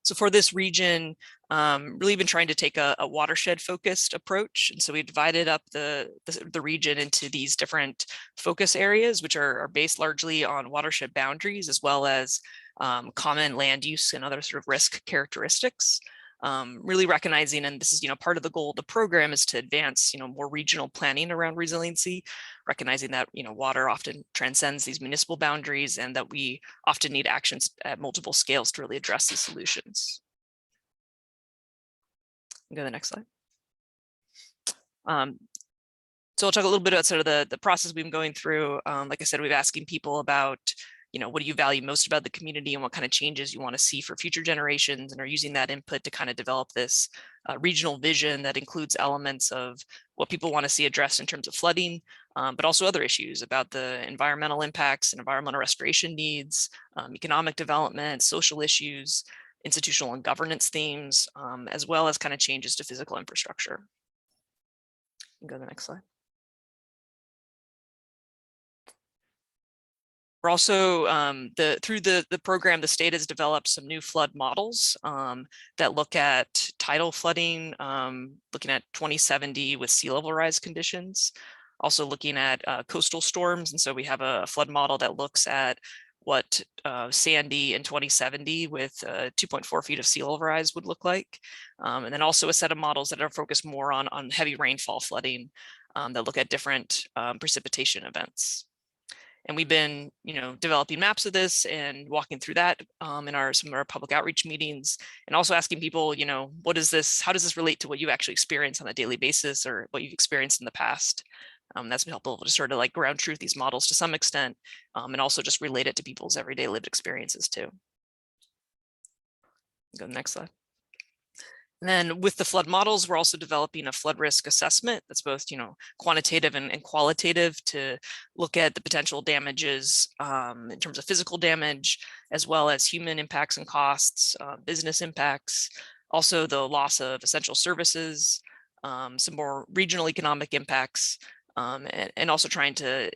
S11: So for this region, really been trying to take a watershed focused approach. And so we divided up the region into these different focus areas, which are based largely on watershed boundaries, as well as common land use and other sort of risk characteristics. Really recognizing, and this is part of the goal of the program, is to advance more regional planning around resiliency, recognizing that water often transcends these municipal boundaries, and that we often need actions at multiple scales to really address these solutions. Go to the next slide. So I'll talk a little bit about sort of the process we've been going through. Like I said, we've been asking people about what do you value most about the community and what kind of changes you want to see for future generations, and are using that input to kind of develop this regional vision that includes elements of what people want to see addressed in terms of flooding, but also other issues about the environmental impacts and environmental restoration needs, economic development, social issues, institutional and governance themes, as well as kind of changes to physical infrastructure. Go to the next slide. We're also, through the program, the state has developed some new flood models that look at tidal flooding, looking at 2070 with sea level rise conditions, also looking at coastal storms. And so we have a flood model that looks at what Sandy in 2070 with 2.4 feet of sea level rise would look like. And then also a set of models that are focused more on heavy rainfall flooding that look at different precipitation events. And we've been, developing maps of this and walking through that in some of our public outreach meetings, and also asking people, how does this relate to what you actually experience on a daily basis, or what you've experienced in the past? That's been helpful to sort of like ground truth these models to some extent, and also just relate it to people's everyday lived experiences too. Go to the next slide. And then with the flood models, we're also developing a flood risk assessment that's both, quantitative and qualitative, to look at the potential damages in terms of physical damage, as well as human impacts and costs, business impacts, also the loss of essential services, some more regional economic impacts, and also trying to,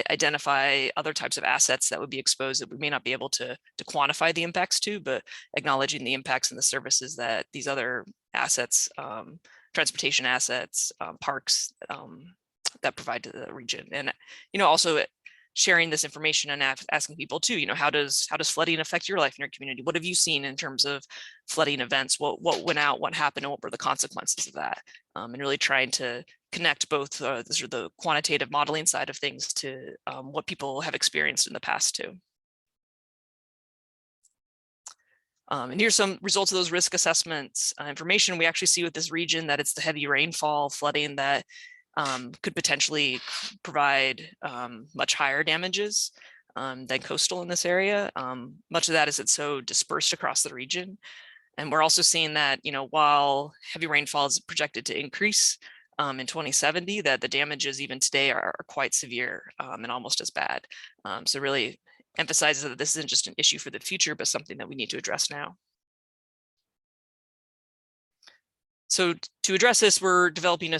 S11: identify other types of assets that would be exposed that we may not be able to quantify the impacts to, but acknowledging the impacts and the services that these other assets, transportation assets, parks, that provide to the region. And, also sharing this information and asking people too, how does flooding affect your life in your community? What have you seen in terms of flooding events? What went out, what happened, and what were the consequences of that? And really trying to connect both the quantitative modeling side of things to what people have experienced in the past too. And here's some results of those risk assessments information. We actually see with this region that it's the heavy rainfall flooding that could potentially provide much higher damages than coastal in this area. Much of that is it's so dispersed across the region. And we're also seeing that, while heavy rainfall is projected to increase in 2070, that the damages even today are quite severe and almost as bad. So really emphasizes that this isn't just an issue for the future, but something that we need to address now. So to address this, we're developing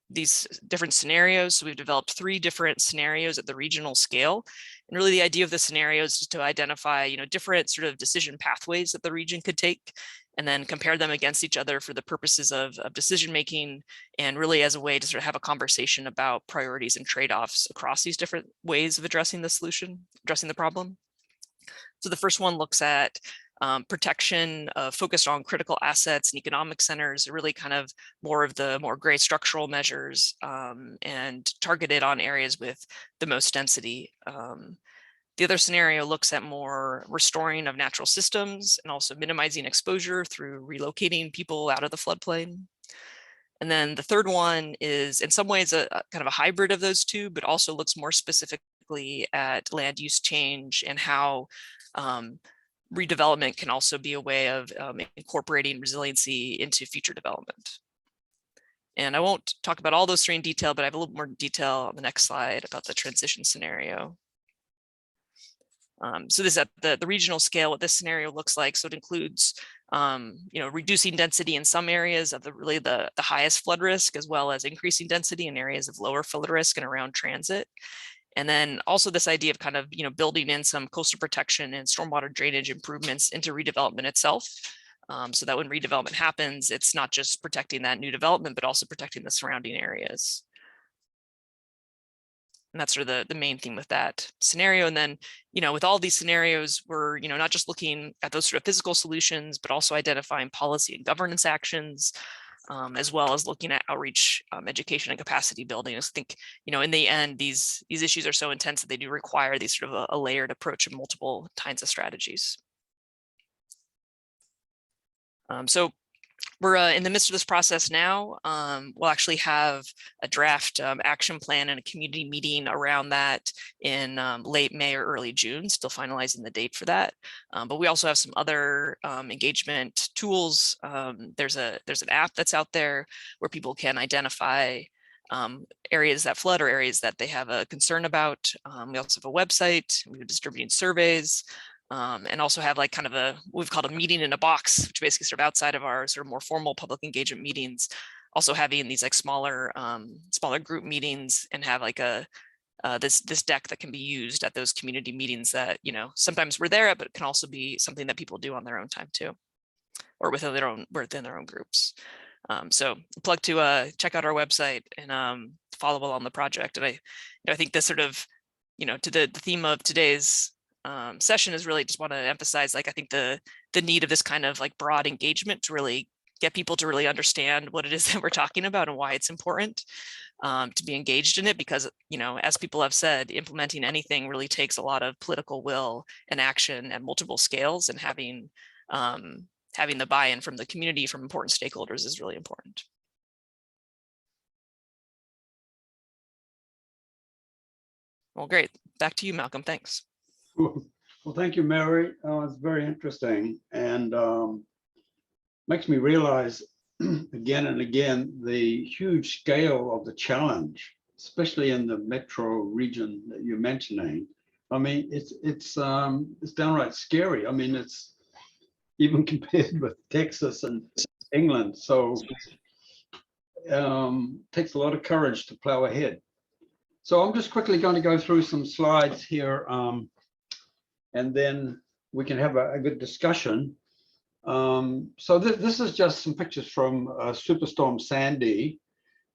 S11: these different scenarios. So we've developed 3 different scenarios at the regional scale. And really the idea of the scenarios is to identify, different sort of decision pathways that the region could take, and then compare them against each other for the purposes of decision making, and really as a way to sort of have a conversation about priorities and trade-offs across these different ways of addressing the problem. So the first one looks at protection focused on critical assets and economic centers, really kind of more of the more gray structural measures, and targeted on areas with the most density. The other scenario looks at more restoring of natural systems and also minimizing exposure through relocating people out of the floodplain. And then the third one is in some ways a kind of a hybrid of those two, but also looks more specifically at land use change and how redevelopment can also be a way of incorporating resiliency into future development. And I won't talk about all those three in detail, but I have a little more detail on the next slide about the transition scenario. So this is at the regional scale, what this scenario looks like. So it includes, reducing density in some areas of the highest flood risk, as well as increasing density in areas of lower flood risk and around transit. And then also this idea of kind of, building in some coastal protection and stormwater drainage improvements into redevelopment itself. So that when redevelopment happens, it's not just protecting that new development, but also protecting the surrounding areas. And that's sort of the main theme with that scenario. And then, with all these scenarios, we're, not just looking at those sort of physical solutions, but also identifying policy and governance actions, as well as looking at outreach, education, and capacity building. I think, in the end, these issues are so intense that they do require these sort of a layered approach of multiple kinds of strategies. So we're in the midst of this process now. We'll actually have a draft action plan and a community meeting around that in late May or early June, still finalizing the date for that. But we also have some other engagement tools. There's an app that's out there where people can identify areas that flood or areas that they have a concern about. We also have a website. We're distributing surveys. And also have like kind of what we've called a meeting in a box, which basically sort of outside of our sort of more formal public engagement meetings, also having these like smaller group meetings, and have like this deck that can be used at those community meetings that, sometimes we're there, but it can also be something that people do on their own time too, or within their own groups. So plug to check out our website and follow along the project. And I think this sort of, to the theme of today's session is really just want to emphasize, like, I think the need of this kind of like broad engagement to really get people to really understand what it is that we're talking about and why it's important to be engaged in it, because, as people have said, implementing anything really takes a lot of political will and action at multiple scales, and having the buy-in from the community, from important stakeholders, is really important. Well, great. Back to you, Malcolm. Thanks.
S3: Well, thank you, Mary. It's very interesting, and makes me realize again and again the huge scale of the challenge, especially in the metro region that you're mentioning. I mean, it's downright scary. I mean, it's even compared with Texas and England. So takes a lot of courage to plow ahead. So I'm just quickly going to go through some slides here, and then we can have a good discussion. So this is just some pictures from Superstorm Sandy,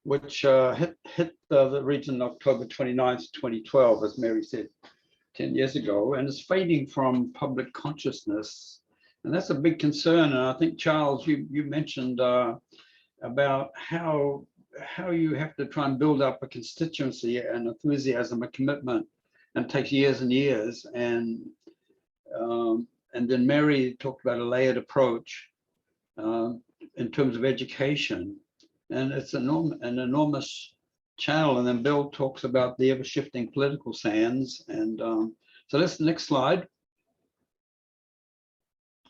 S3: which hit the region October 29th, 2012, as Mary said, 10 years ago, and is fading from public consciousness. And that's a big concern. And I think, Charles, you mentioned about how you have to try and build up a constituency and enthusiasm, a commitment, and it takes years and years. And then Mary talked about a layered approach in terms of education, and it's an enormous channel. And then Bill talks about the ever-shifting political sands. And so that's the next slide.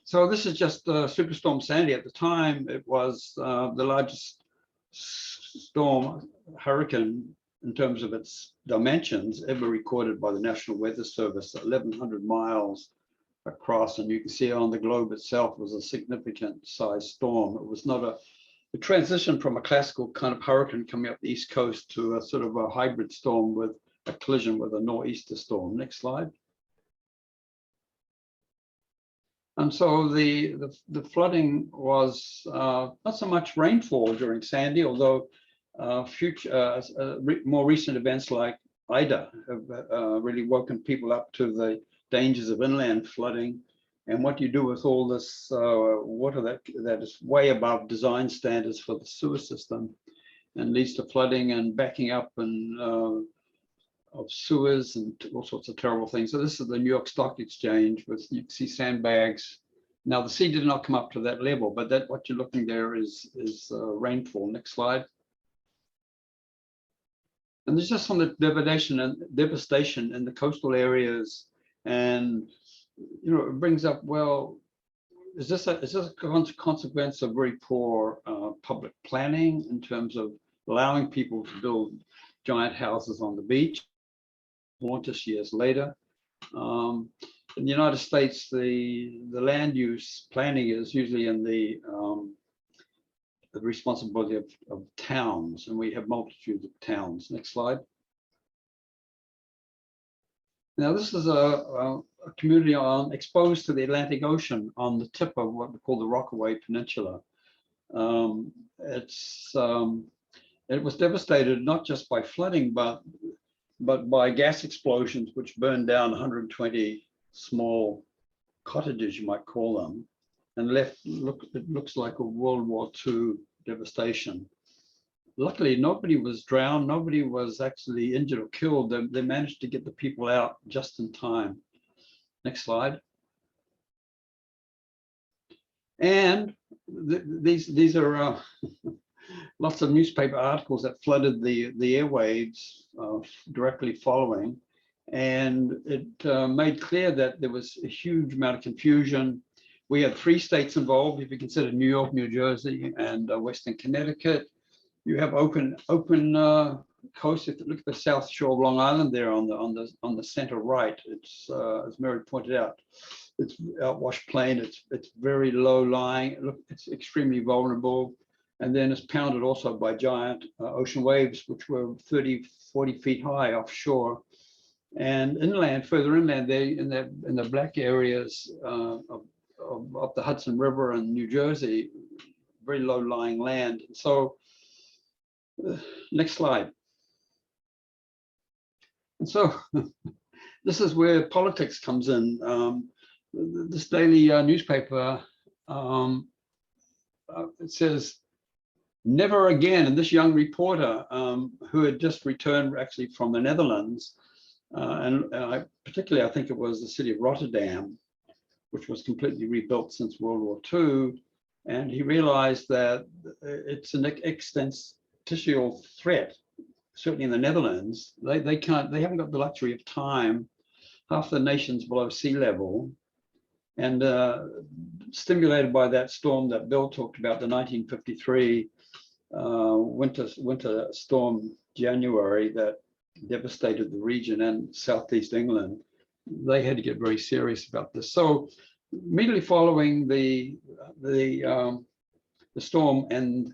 S3: So this is just Superstorm Sandy. At the time, it was the largest hurricane in terms of its dimensions ever recorded by the National Weather Service, 1,100 miles across, and you can see on the globe itself was a significant size storm. It was not a transition from a classical kind of hurricane coming up the East Coast to a sort of a hybrid storm with a collision with a nor'easter storm. Next slide. And so the flooding was not so much rainfall during Sandy, although more recent events like Ida have really woken people up to the dangers of inland flooding, and what you do with all this water that is way above design standards for the sewer system and leads to flooding and backing up and of sewers and all sorts of terrible things. So this is the New York Stock Exchange, with, you can see sandbags Now the sea did not come up to that level, but that what you're looking there is rainfall. Next slide. And there's just some of the devastation in the coastal areas, and it brings up, well, is this a consequence of very poor public planning in terms of allowing people to build giant houses on the beach? Haunt us years later. In the United States, the land use planning is usually in the responsibility of towns, and we have multitudes of towns. Next slide. Now, this is a community exposed to the Atlantic Ocean on the tip of what we call the Rockaway Peninsula. It was devastated not just by flooding, but by gas explosions, which burned down 120 small cottages, you might call them, and it looks like a World War II devastation. Luckily, nobody was drowned. Nobody was actually injured or killed. They managed to get the people out just in time. Next slide. And these are lots of newspaper articles that flooded the airwaves directly following. And it made clear that there was a huge amount of confusion. We had 3 states involved, if you consider New York, New Jersey, and Western Connecticut. You have open coast. If you look at the south shore of Long Island there on the center right, it's as Mary pointed out, it's outwash plain. It's very low lying. Look, it's extremely vulnerable, and then it's pounded also by giant ocean waves, which were 30, 40 feet high offshore. And inland, further inland, they in the black areas of the Hudson River and New Jersey, very low lying land. So next slide. And so this is where politics comes in. This daily newspaper, it says, "Never again." And this young reporter who had just returned actually from the Netherlands, and particularly I think it was the city of Rotterdam, which was completely rebuilt since World War II. And he realized that it's an existential threat, certainly in the Netherlands. They haven't got the luxury of time. Half the nation's below sea level. And stimulated by that storm that Bill talked about, the 1953 winter storm, January, that devastated the region and southeast England, they had to get very serious about this. So immediately following the storm, and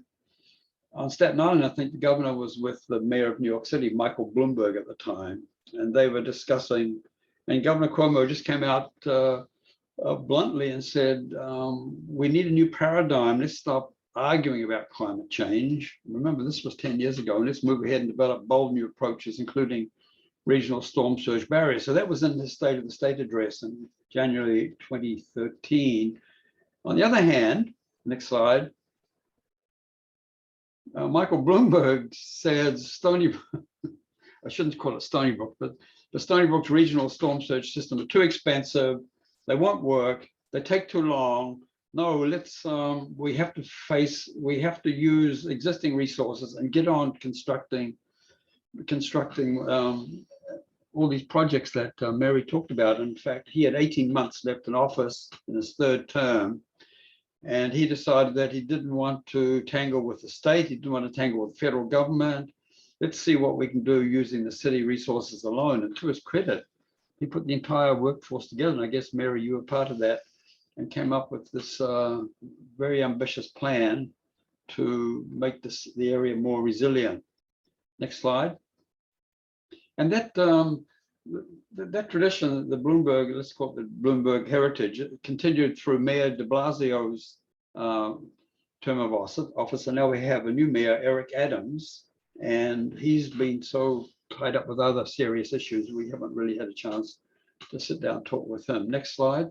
S3: on Staten Island, I think the governor was with the mayor of New York City, Michael Bloomberg, at the time, and they were discussing, and Governor Cuomo just came out bluntly and said, we need a new paradigm. Let's stop arguing about climate change. Remember, this was 10 years ago, and let's move ahead and develop bold new approaches, including regional storm surge barriers. So that was in the State of the State address in January 2013. On the other hand, next slide, Michael Bloomberg says Stony, I shouldn't call it Stony Brook, but the Stony Brook's regional storm surge system are too expensive. They won't work. They take too long. No, let's, we have to use existing resources and get on constructing all these projects that Mary talked about. In fact, he had 18 months left in office in his 3rd term, and he decided that he didn't want to tangle with the state. He didn't want to tangle with the federal government. Let's see what we can do using the city resources alone. And to his credit, he put the entire workforce together. And I guess, Mary, you were part of that, and came up with this very ambitious plan to make the area more resilient. Next slide. And that tradition, the Bloomberg, let's call it the Bloomberg heritage, it continued through Mayor de Blasio's term of office. And now we have a new mayor, Eric Adams, and he's been so tied up with other serious issues, we haven't really had a chance to sit down and talk with him. Next slide.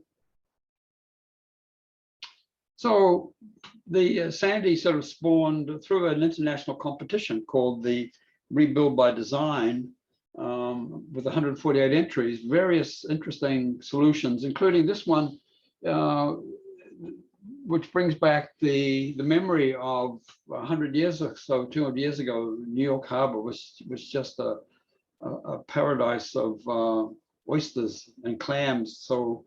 S3: So the Sandy sort of spawned through an international competition called the Rebuild by Design, with 148 entries, various interesting solutions, including this one. which brings back the memory of 100 years or so, 200 years ago, New York Harbor was just a paradise of oysters and clams. So,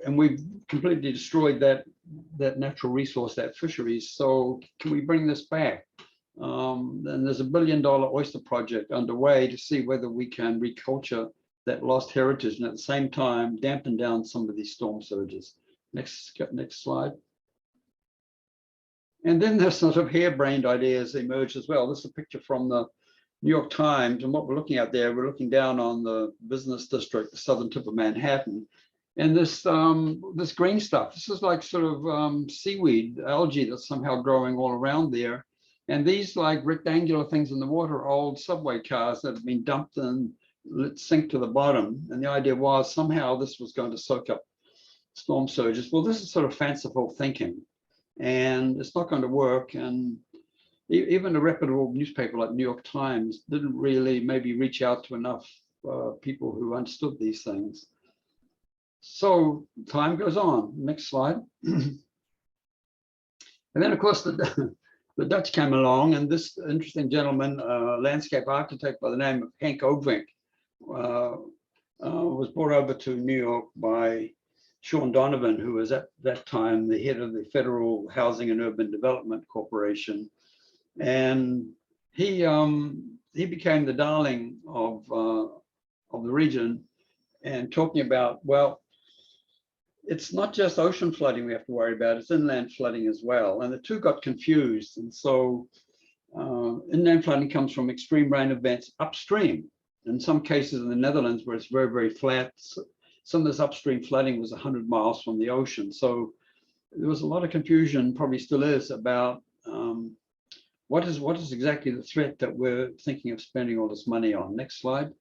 S3: and we've completely destroyed that natural resource, that fisheries. So can we bring this back? And there's $1 billion oyster project underway to see whether we can reculture that lost heritage and at the same time dampen down some of these storm surges. Next slide. And then there's sort of harebrained ideas emerged as well. This is a picture from the New York Times, and what we're looking at there, we're looking down on the business district, the southern tip of Manhattan, and this green stuff. This is like sort of seaweed, algae that's somehow growing all around there. And these like rectangular things in the water are old subway cars that have been dumped and sink to the bottom. And the idea was somehow this was going to soak up storm surges. Well, this is sort of fanciful thinking, and it's not going to work. And even a reputable newspaper like New York Times didn't really maybe reach out to enough people who understood these things. So time goes on. Next slide. And then, of course, the Dutch came along, and this interesting gentleman, landscape architect by the name of Henk Ovink, was brought over to New York by Sean Donovan, who was at that time the head of the Federal Housing and Urban Development Corporation. And he became the darling of the region, and talking about, well, it's not just ocean flooding we have to worry about, it's inland flooding as well. And the two got confused. And so inland flooding comes from extreme rain events upstream. In some cases in the Netherlands where it's very, very flat, some of this upstream flooding was 100 miles from the ocean. So there was a lot of confusion, probably still is, about what is exactly the threat that we're thinking of spending all this money on. Next slide.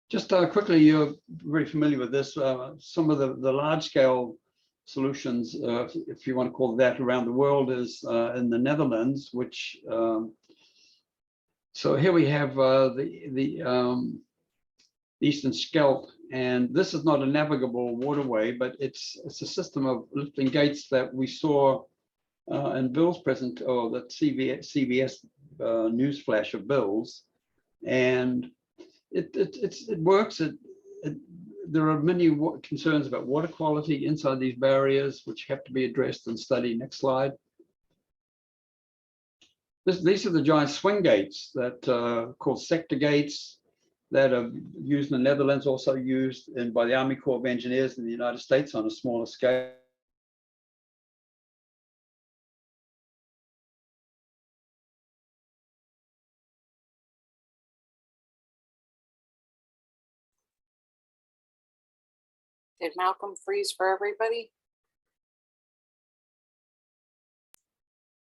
S3: Just quickly, you're very familiar with this. Some of the large scale solutions, if you want to call it that, around the world is in the Netherlands, which, so here we have the Eastern Schelp, and this is not a navigable waterway, but it's a system of lifting gates that we saw in Bill's or that CBS news flash of Bill's, and it works. There are many concerns about water quality inside these barriers, which have to be addressed and studied. Next slide. These are the giant swing gates that are called sector gates that are used in the Netherlands, also used by the Army Corps of Engineers in the United States on a smaller scale.
S1: Did Malcolm freeze for everybody?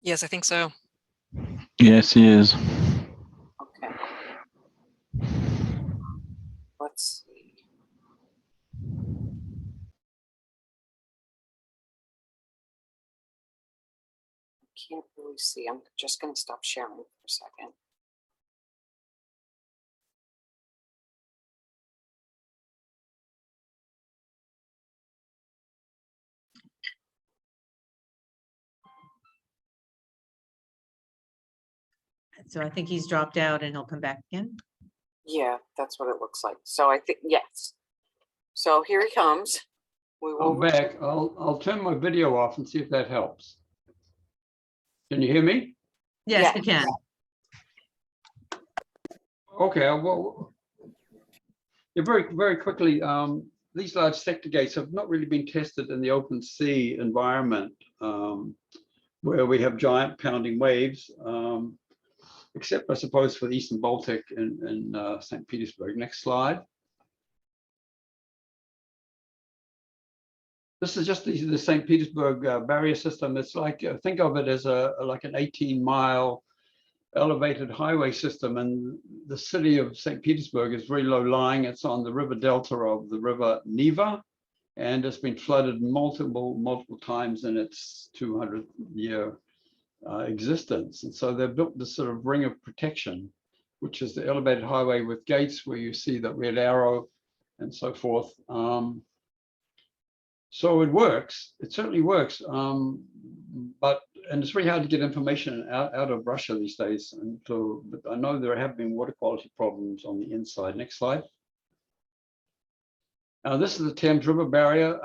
S11: Yes, I think so.
S4: Yes, he is.
S1: Okay. Let's see. I can't really see. I'm just going to stop sharing for a second.
S2: So I think he's dropped out and he'll come back again.
S1: Yeah, that's what it looks like. So I think, yes. So here he comes. We will.
S3: I'm back. I'll turn my video off and see if that helps. Can you hear me?
S2: Yes, we can.
S3: Okay, well, yeah, very quickly, these large sector gates have not really been tested in the open sea environment, where we have giant pounding waves, except I suppose for the Eastern Baltic and St. Petersburg. Next slide. This is just the St. Petersburg barrier system. It's like, think of it as like an 18-mile elevated highway system, and the city of St. Petersburg is very low lying. It's on the river delta of the river Neva, and it's been flooded multiple times in its 200-year existence. And so they've built this sort of ring of protection, which is the elevated highway with gates where you see the red arrow and so forth. So it works. It certainly works. And it's very hard to get information out of Russia these days. And so, but I know there have been water quality problems on the inside. Next slide. This is the Thames River barrier.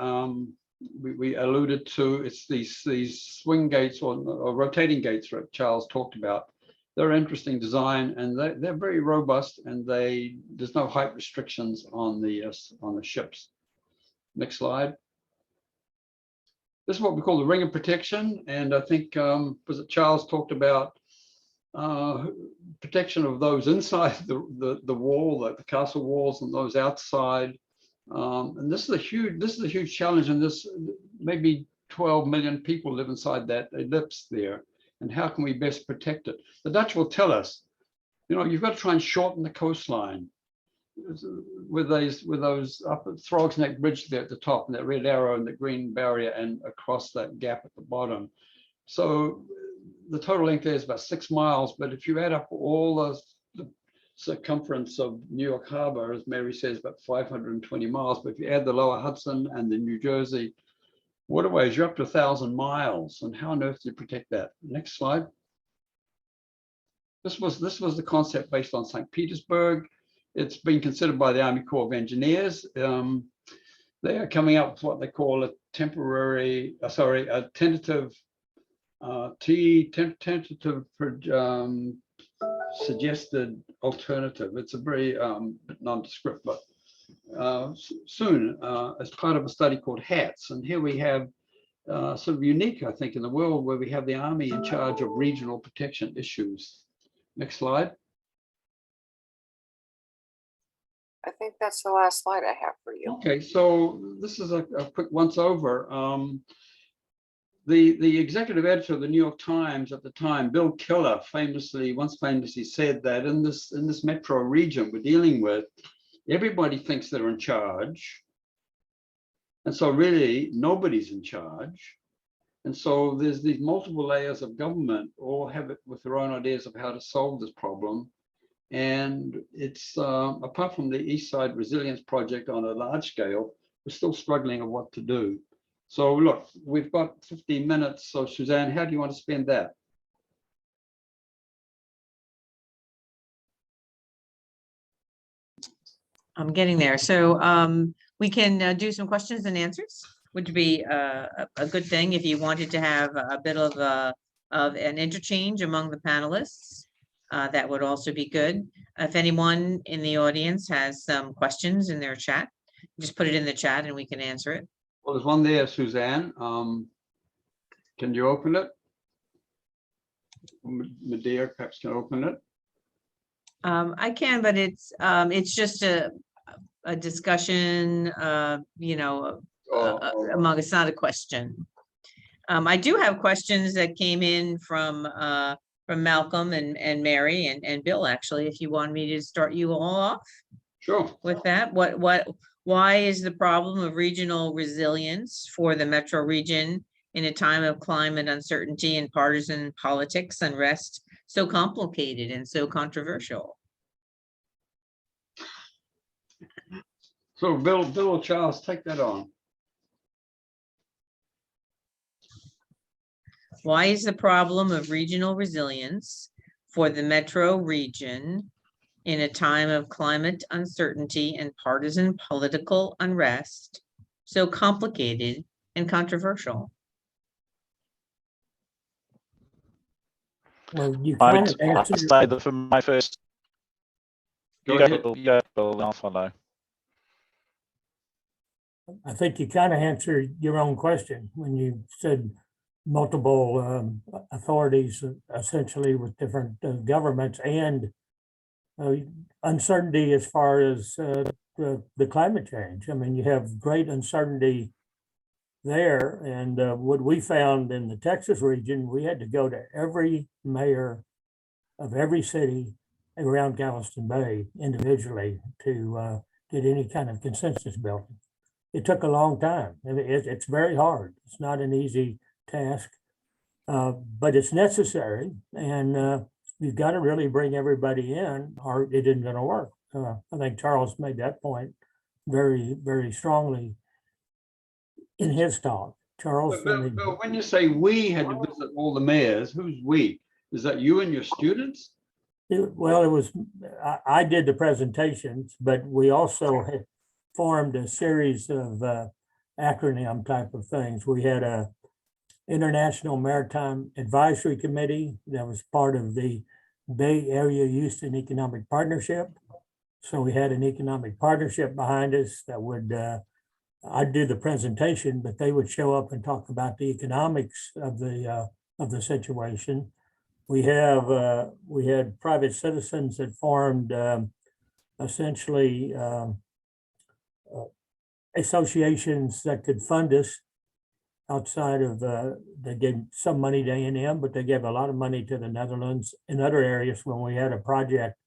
S3: We alluded to. It's these swing gates or rotating gates that Charles talked about. They're interesting design, and they're very robust, and there's no height restrictions on the ships. Next slide. This is what we call the ring of protection, and I think was it Charles talked about protection of those inside the wall, the castle walls, and those outside. And this is a huge challenge, and this maybe 12 million people live inside that ellipse there. And how can we best protect it? The Dutch will tell us, you've got to try and shorten the coastline with those up at Throgs Neck Bridge there at the top, and that red arrow and the green barrier, and across that gap at the bottom. So the total length there is about 6 miles, but if you add up all the circumference of New York Harbor, as Mary says, about 520 miles. But if you add the lower Hudson and the New Jersey waterways, you're up to 1,000 miles. And how on earth do you protect that? Next slide. This was the concept based on St. Petersburg. It's been considered by the Army Corps of Engineers. They are coming up with what they call a tentative suggested alternative. It's a very nondescript, but soon as part of a study called HATS. And here we have sort of unique, I think, in the world, where we have the Army in charge of regional protection issues. Next slide.
S1: I think that's the last slide I have for you.
S3: Okay, so this is a quick once over. The executive editor of the New York Times at the time, Bill Keller, once famously said that in this metro region we're dealing with, everybody thinks they're in charge. And so really nobody's in charge. And so there's these multiple layers of government, all have it with their own ideas of how to solve this problem. And it's, apart from the East Side Resilience Project on a large scale, we're still struggling on what to do. So look, we've got 15 minutes. So Suzanne, how do you want to spend that?
S2: I'm getting there. So we can do some questions and answers, which would be a good thing if you wanted to have a bit of an interchange among the panelists. That would also be good. If anyone in the audience has some questions in their chat, just put it in the chat and we can answer it.
S3: Well, there's one there, Suzanne. Can you open it? Medea perhaps can open it.
S2: I can, but it's just a discussion, among, it's not a question. I do have questions that came in from Malcolm and Mary and Bill, actually, if you want me to start you all off.
S3: Sure.
S2: With that, why is the problem of regional resilience for the metro region in a time of climate uncertainty and partisan politics unrest so complicated and so controversial?
S3: So Bill or Charles, take that on.
S2: Why is the problem of regional resilience for the metro region in a time of climate uncertainty and partisan political unrest so complicated and controversial?
S5: Well, you kind of
S4: I'd
S5: answered.
S4: say that for my first. You go, Bill, I'll follow.
S5: I think you kind of answered your own question when you said multiple authorities, essentially with different governments, and uncertainty as far as the climate change. I mean, you have great uncertainty there. And what we found in the Texas region, we had to go to every mayor of every city around Galveston Bay individually to get any kind of consensus built. It took a long time. I mean, it's very hard. It's not an easy task, but it's necessary. And you've got to really bring everybody in or it isn't going to work. I think Charles made that point very, very strongly. in his talk. Charles,
S3: But when you say we had to visit all the mayors, who's we? Is that you and your students?
S5: well, it was, I did the presentations, but we also had formed a series of acronym type of things. We had a International Maritime Advisory Committee that was part of the Bay Area Houston Economic Partnership. So we had an economic partnership behind us that would, I'd do the presentation, but they would show up and talk about the economics of the situation. We had private citizens that formed essentially associations that could fund us outside of they gave some money to A&M, but they gave a lot of money to the Netherlands and other areas. When we had a project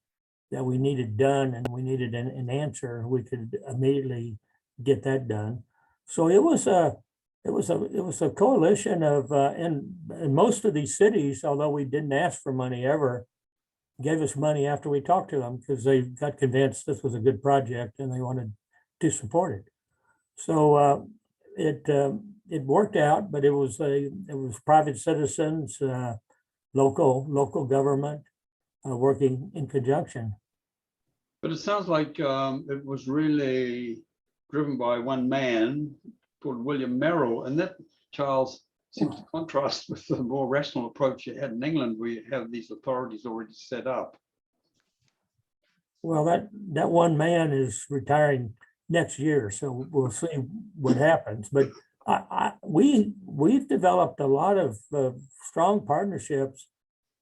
S5: that we needed done and we needed an answer, we could immediately get that done. So it was a coalition of and most of these cities, although we didn't ask for money ever, gave us money after we talked to them because they got convinced this was a good project and they wanted to support it. So it worked out, but it was private citizens, local government working in conjunction.
S3: But it sounds like it was really driven by one man called William Merrill, and that, Charles, seems to contrast with the more rational approach you had in England, where you have these authorities already set up.
S5: Well, that one man is retiring next year, so we'll see what happens. But we've developed a lot of strong partnerships,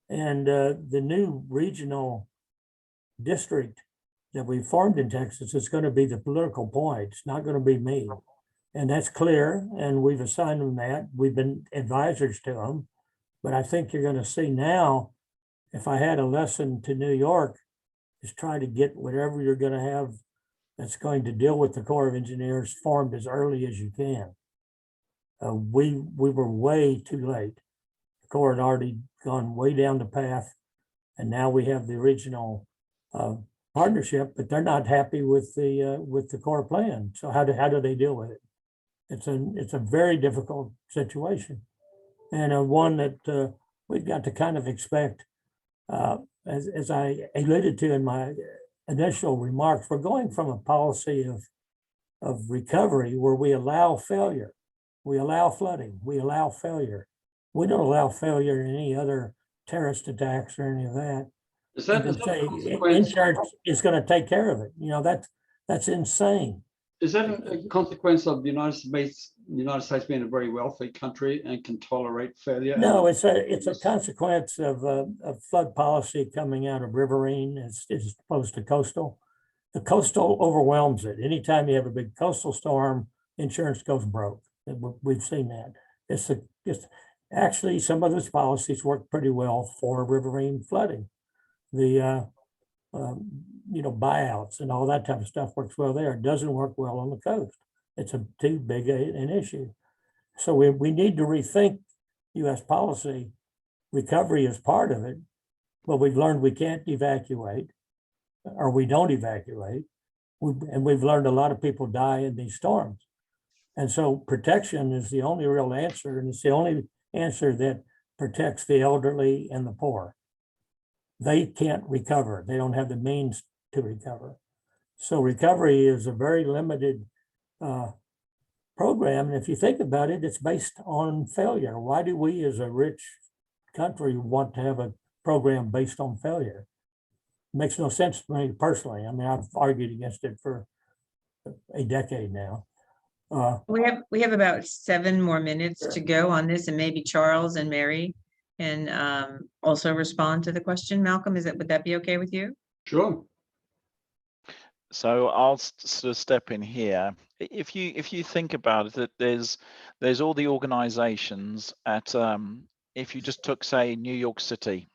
S5: and the new regional district that we formed in Texas is going to be the political point. It's not going to be me. And that's clear, and we've assigned them that. We've been advisors to them. But I think you're going to see now, if I had a lesson to New York, is try to get whatever you're going to have that's going to deal with the Corps of Engineers formed as early as you can. We were way too late. The Corps had already gone way down the path, and now we have the original partnership, but they're not happy with the Corps plan. So how do they deal with it? It's a very difficult situation, and one that we've got to kind of expect. As I alluded to in my initial remarks, we're going from a policy of recovery where we allow failure, we allow flooding, we allow failure. We don't allow failure in any other terrorist attacks or any of that.
S3: Is that
S5: insurance is going to take care of it? You know, that's insane.
S3: Is that a consequence of the United States being a very wealthy country and can tolerate failure?
S5: No, it's a consequence of flood policy coming out of riverine as opposed to coastal. The coastal overwhelms it. Anytime you have a big coastal storm, insurance goes broke. We've seen that. It's actually some of those policies work pretty well for riverine flooding. The buyouts and all that type of stuff works well there. It doesn't work well on the coast. It's too big an issue. So we need to rethink U.S. policy. Recovery is part of it, but we've learned we can't evacuate, or we don't evacuate. And we've learned a lot of people die in these storms. And so protection is the only real answer, and it's the only answer that protects the elderly and the poor. They can't recover. They don't have the means to recover. So recovery is a very limited program. And if you think about it, it's based on failure. Why do we as a rich country want to have a program based on failure? It makes no sense to me personally. I mean, I've argued against it for a decade now.
S2: We have about 7 more minutes to go on this, and maybe Charles and Mary can also respond to the question. Malcolm, would that be okay with you?
S3: Sure.
S4: So I'll sort of step in here. If you think about it, that there's all the organizations at if you just took, say, New York City,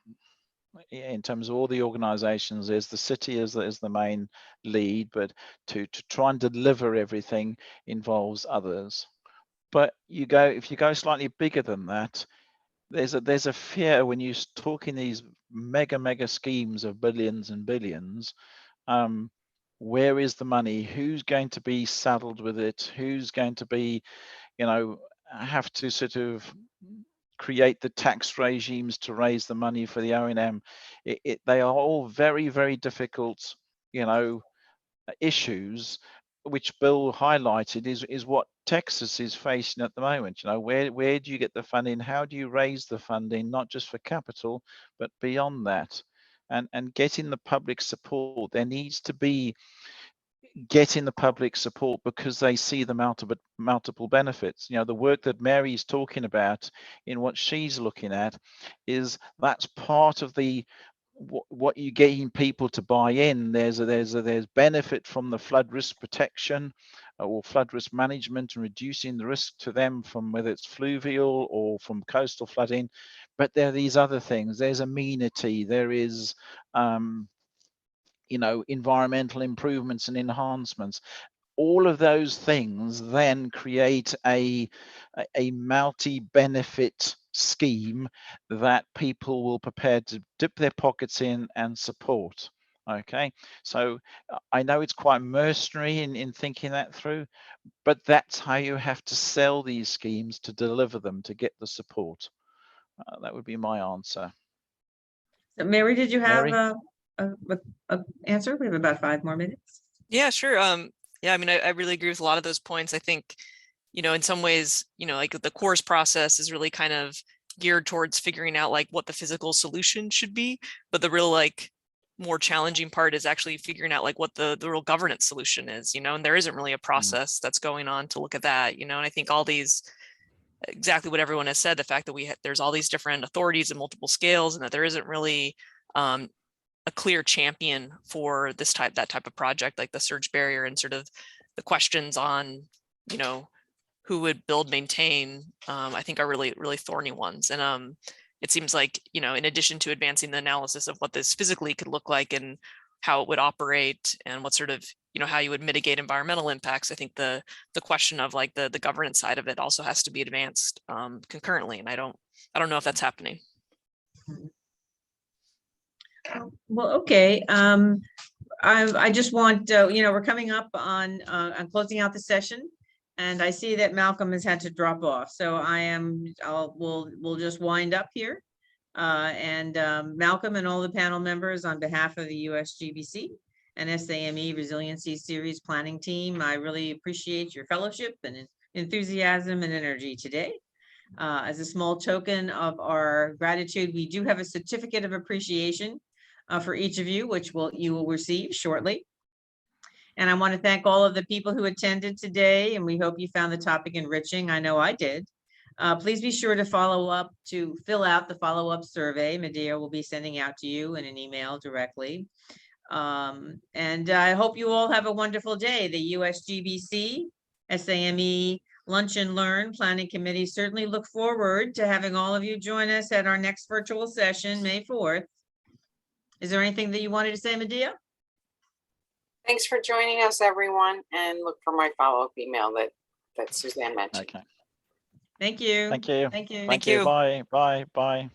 S4: in terms of all the organizations, there's the city as the main lead, but to try and deliver everything involves others. But if you go slightly bigger than that, there's a fear when you're talking these mega schemes of billions and billions. Where is the money? Who's going to be saddled with it? Who's going to be, have to sort of create the tax regimes to raise the money for the O&M. They are all very, very difficult, issues, which Bill highlighted is what Texas is facing at the moment. Where do you get the funding? How do you raise the funding, not just for capital, but beyond that? And getting the public support. There needs to be getting the public support because they see the multiple benefits. The work that Mary's talking about in what she's looking at that's part of the what you getting people to buy in. There's benefit from the flood risk protection or flood risk management and reducing the risk to them from whether it's fluvial or from coastal flooding. But there are these other things. There's amenity. There is environmental improvements and enhancements. All of those things then create a multi-benefit scheme that people will prepare to dip their pockets in and support. Okay, so I know it's quite mercenary in thinking that through, but that's how you have to sell these schemes to deliver them, to get the support. That would be my answer.
S2: So Mary, did you have
S4: Mary?
S2: a answer? We have about 5 more minutes.
S11: Yeah, sure. Yeah, I mean, I really agree with a lot of those points. I think, in some ways, like the course process is really kind of geared towards figuring out like what the physical solution should be, but the real like more challenging part is actually figuring out like what the real governance solution is, and there isn't really a process that's going on to look at that, and I think all these, exactly what everyone has said, the fact that there's all these different authorities and multiple scales, and that there isn't really a clear champion for that type of project, like the surge barrier, and sort of the questions on, who would build, maintain, I think are really, really thorny ones. And it seems like, in addition to advancing the analysis of what this physically could look like and how it would operate and what sort of, how you would mitigate environmental impacts, I think the question of like the governance side of it also has to be advanced concurrently. And I don't know if that's happening.
S2: Well, okay. I just want, we're coming up on closing out the session, and I see that Malcolm has had to drop off. So we'll just wind up here. Malcolm and all the panel members, on behalf of the USGBC and SAME Resiliency Series Planning Team, I really appreciate your fellowship and enthusiasm and energy today. As a small token of our gratitude, we do have a certificate of appreciation for each of you, which you will receive shortly. And I want to thank all of the people who attended today, and we hope you found the topic enriching. I know I did. Please be sure to fill out the follow-up survey Medea will be sending out to you in an email directly. And I hope you all have a wonderful day. The USGBC, SAME Lunch and Learn Planning Committee certainly look forward to having all of you join us at our next virtual session, May 4th. Is there anything that you wanted to say, Medea?
S1: Thanks for joining us, everyone, and look for my follow-up email that Suzanne mentioned.
S4: Okay.
S2: Thank you.
S4: Thank you.
S2: Thank you.
S11: Thank you.
S4: Bye. Bye. Bye.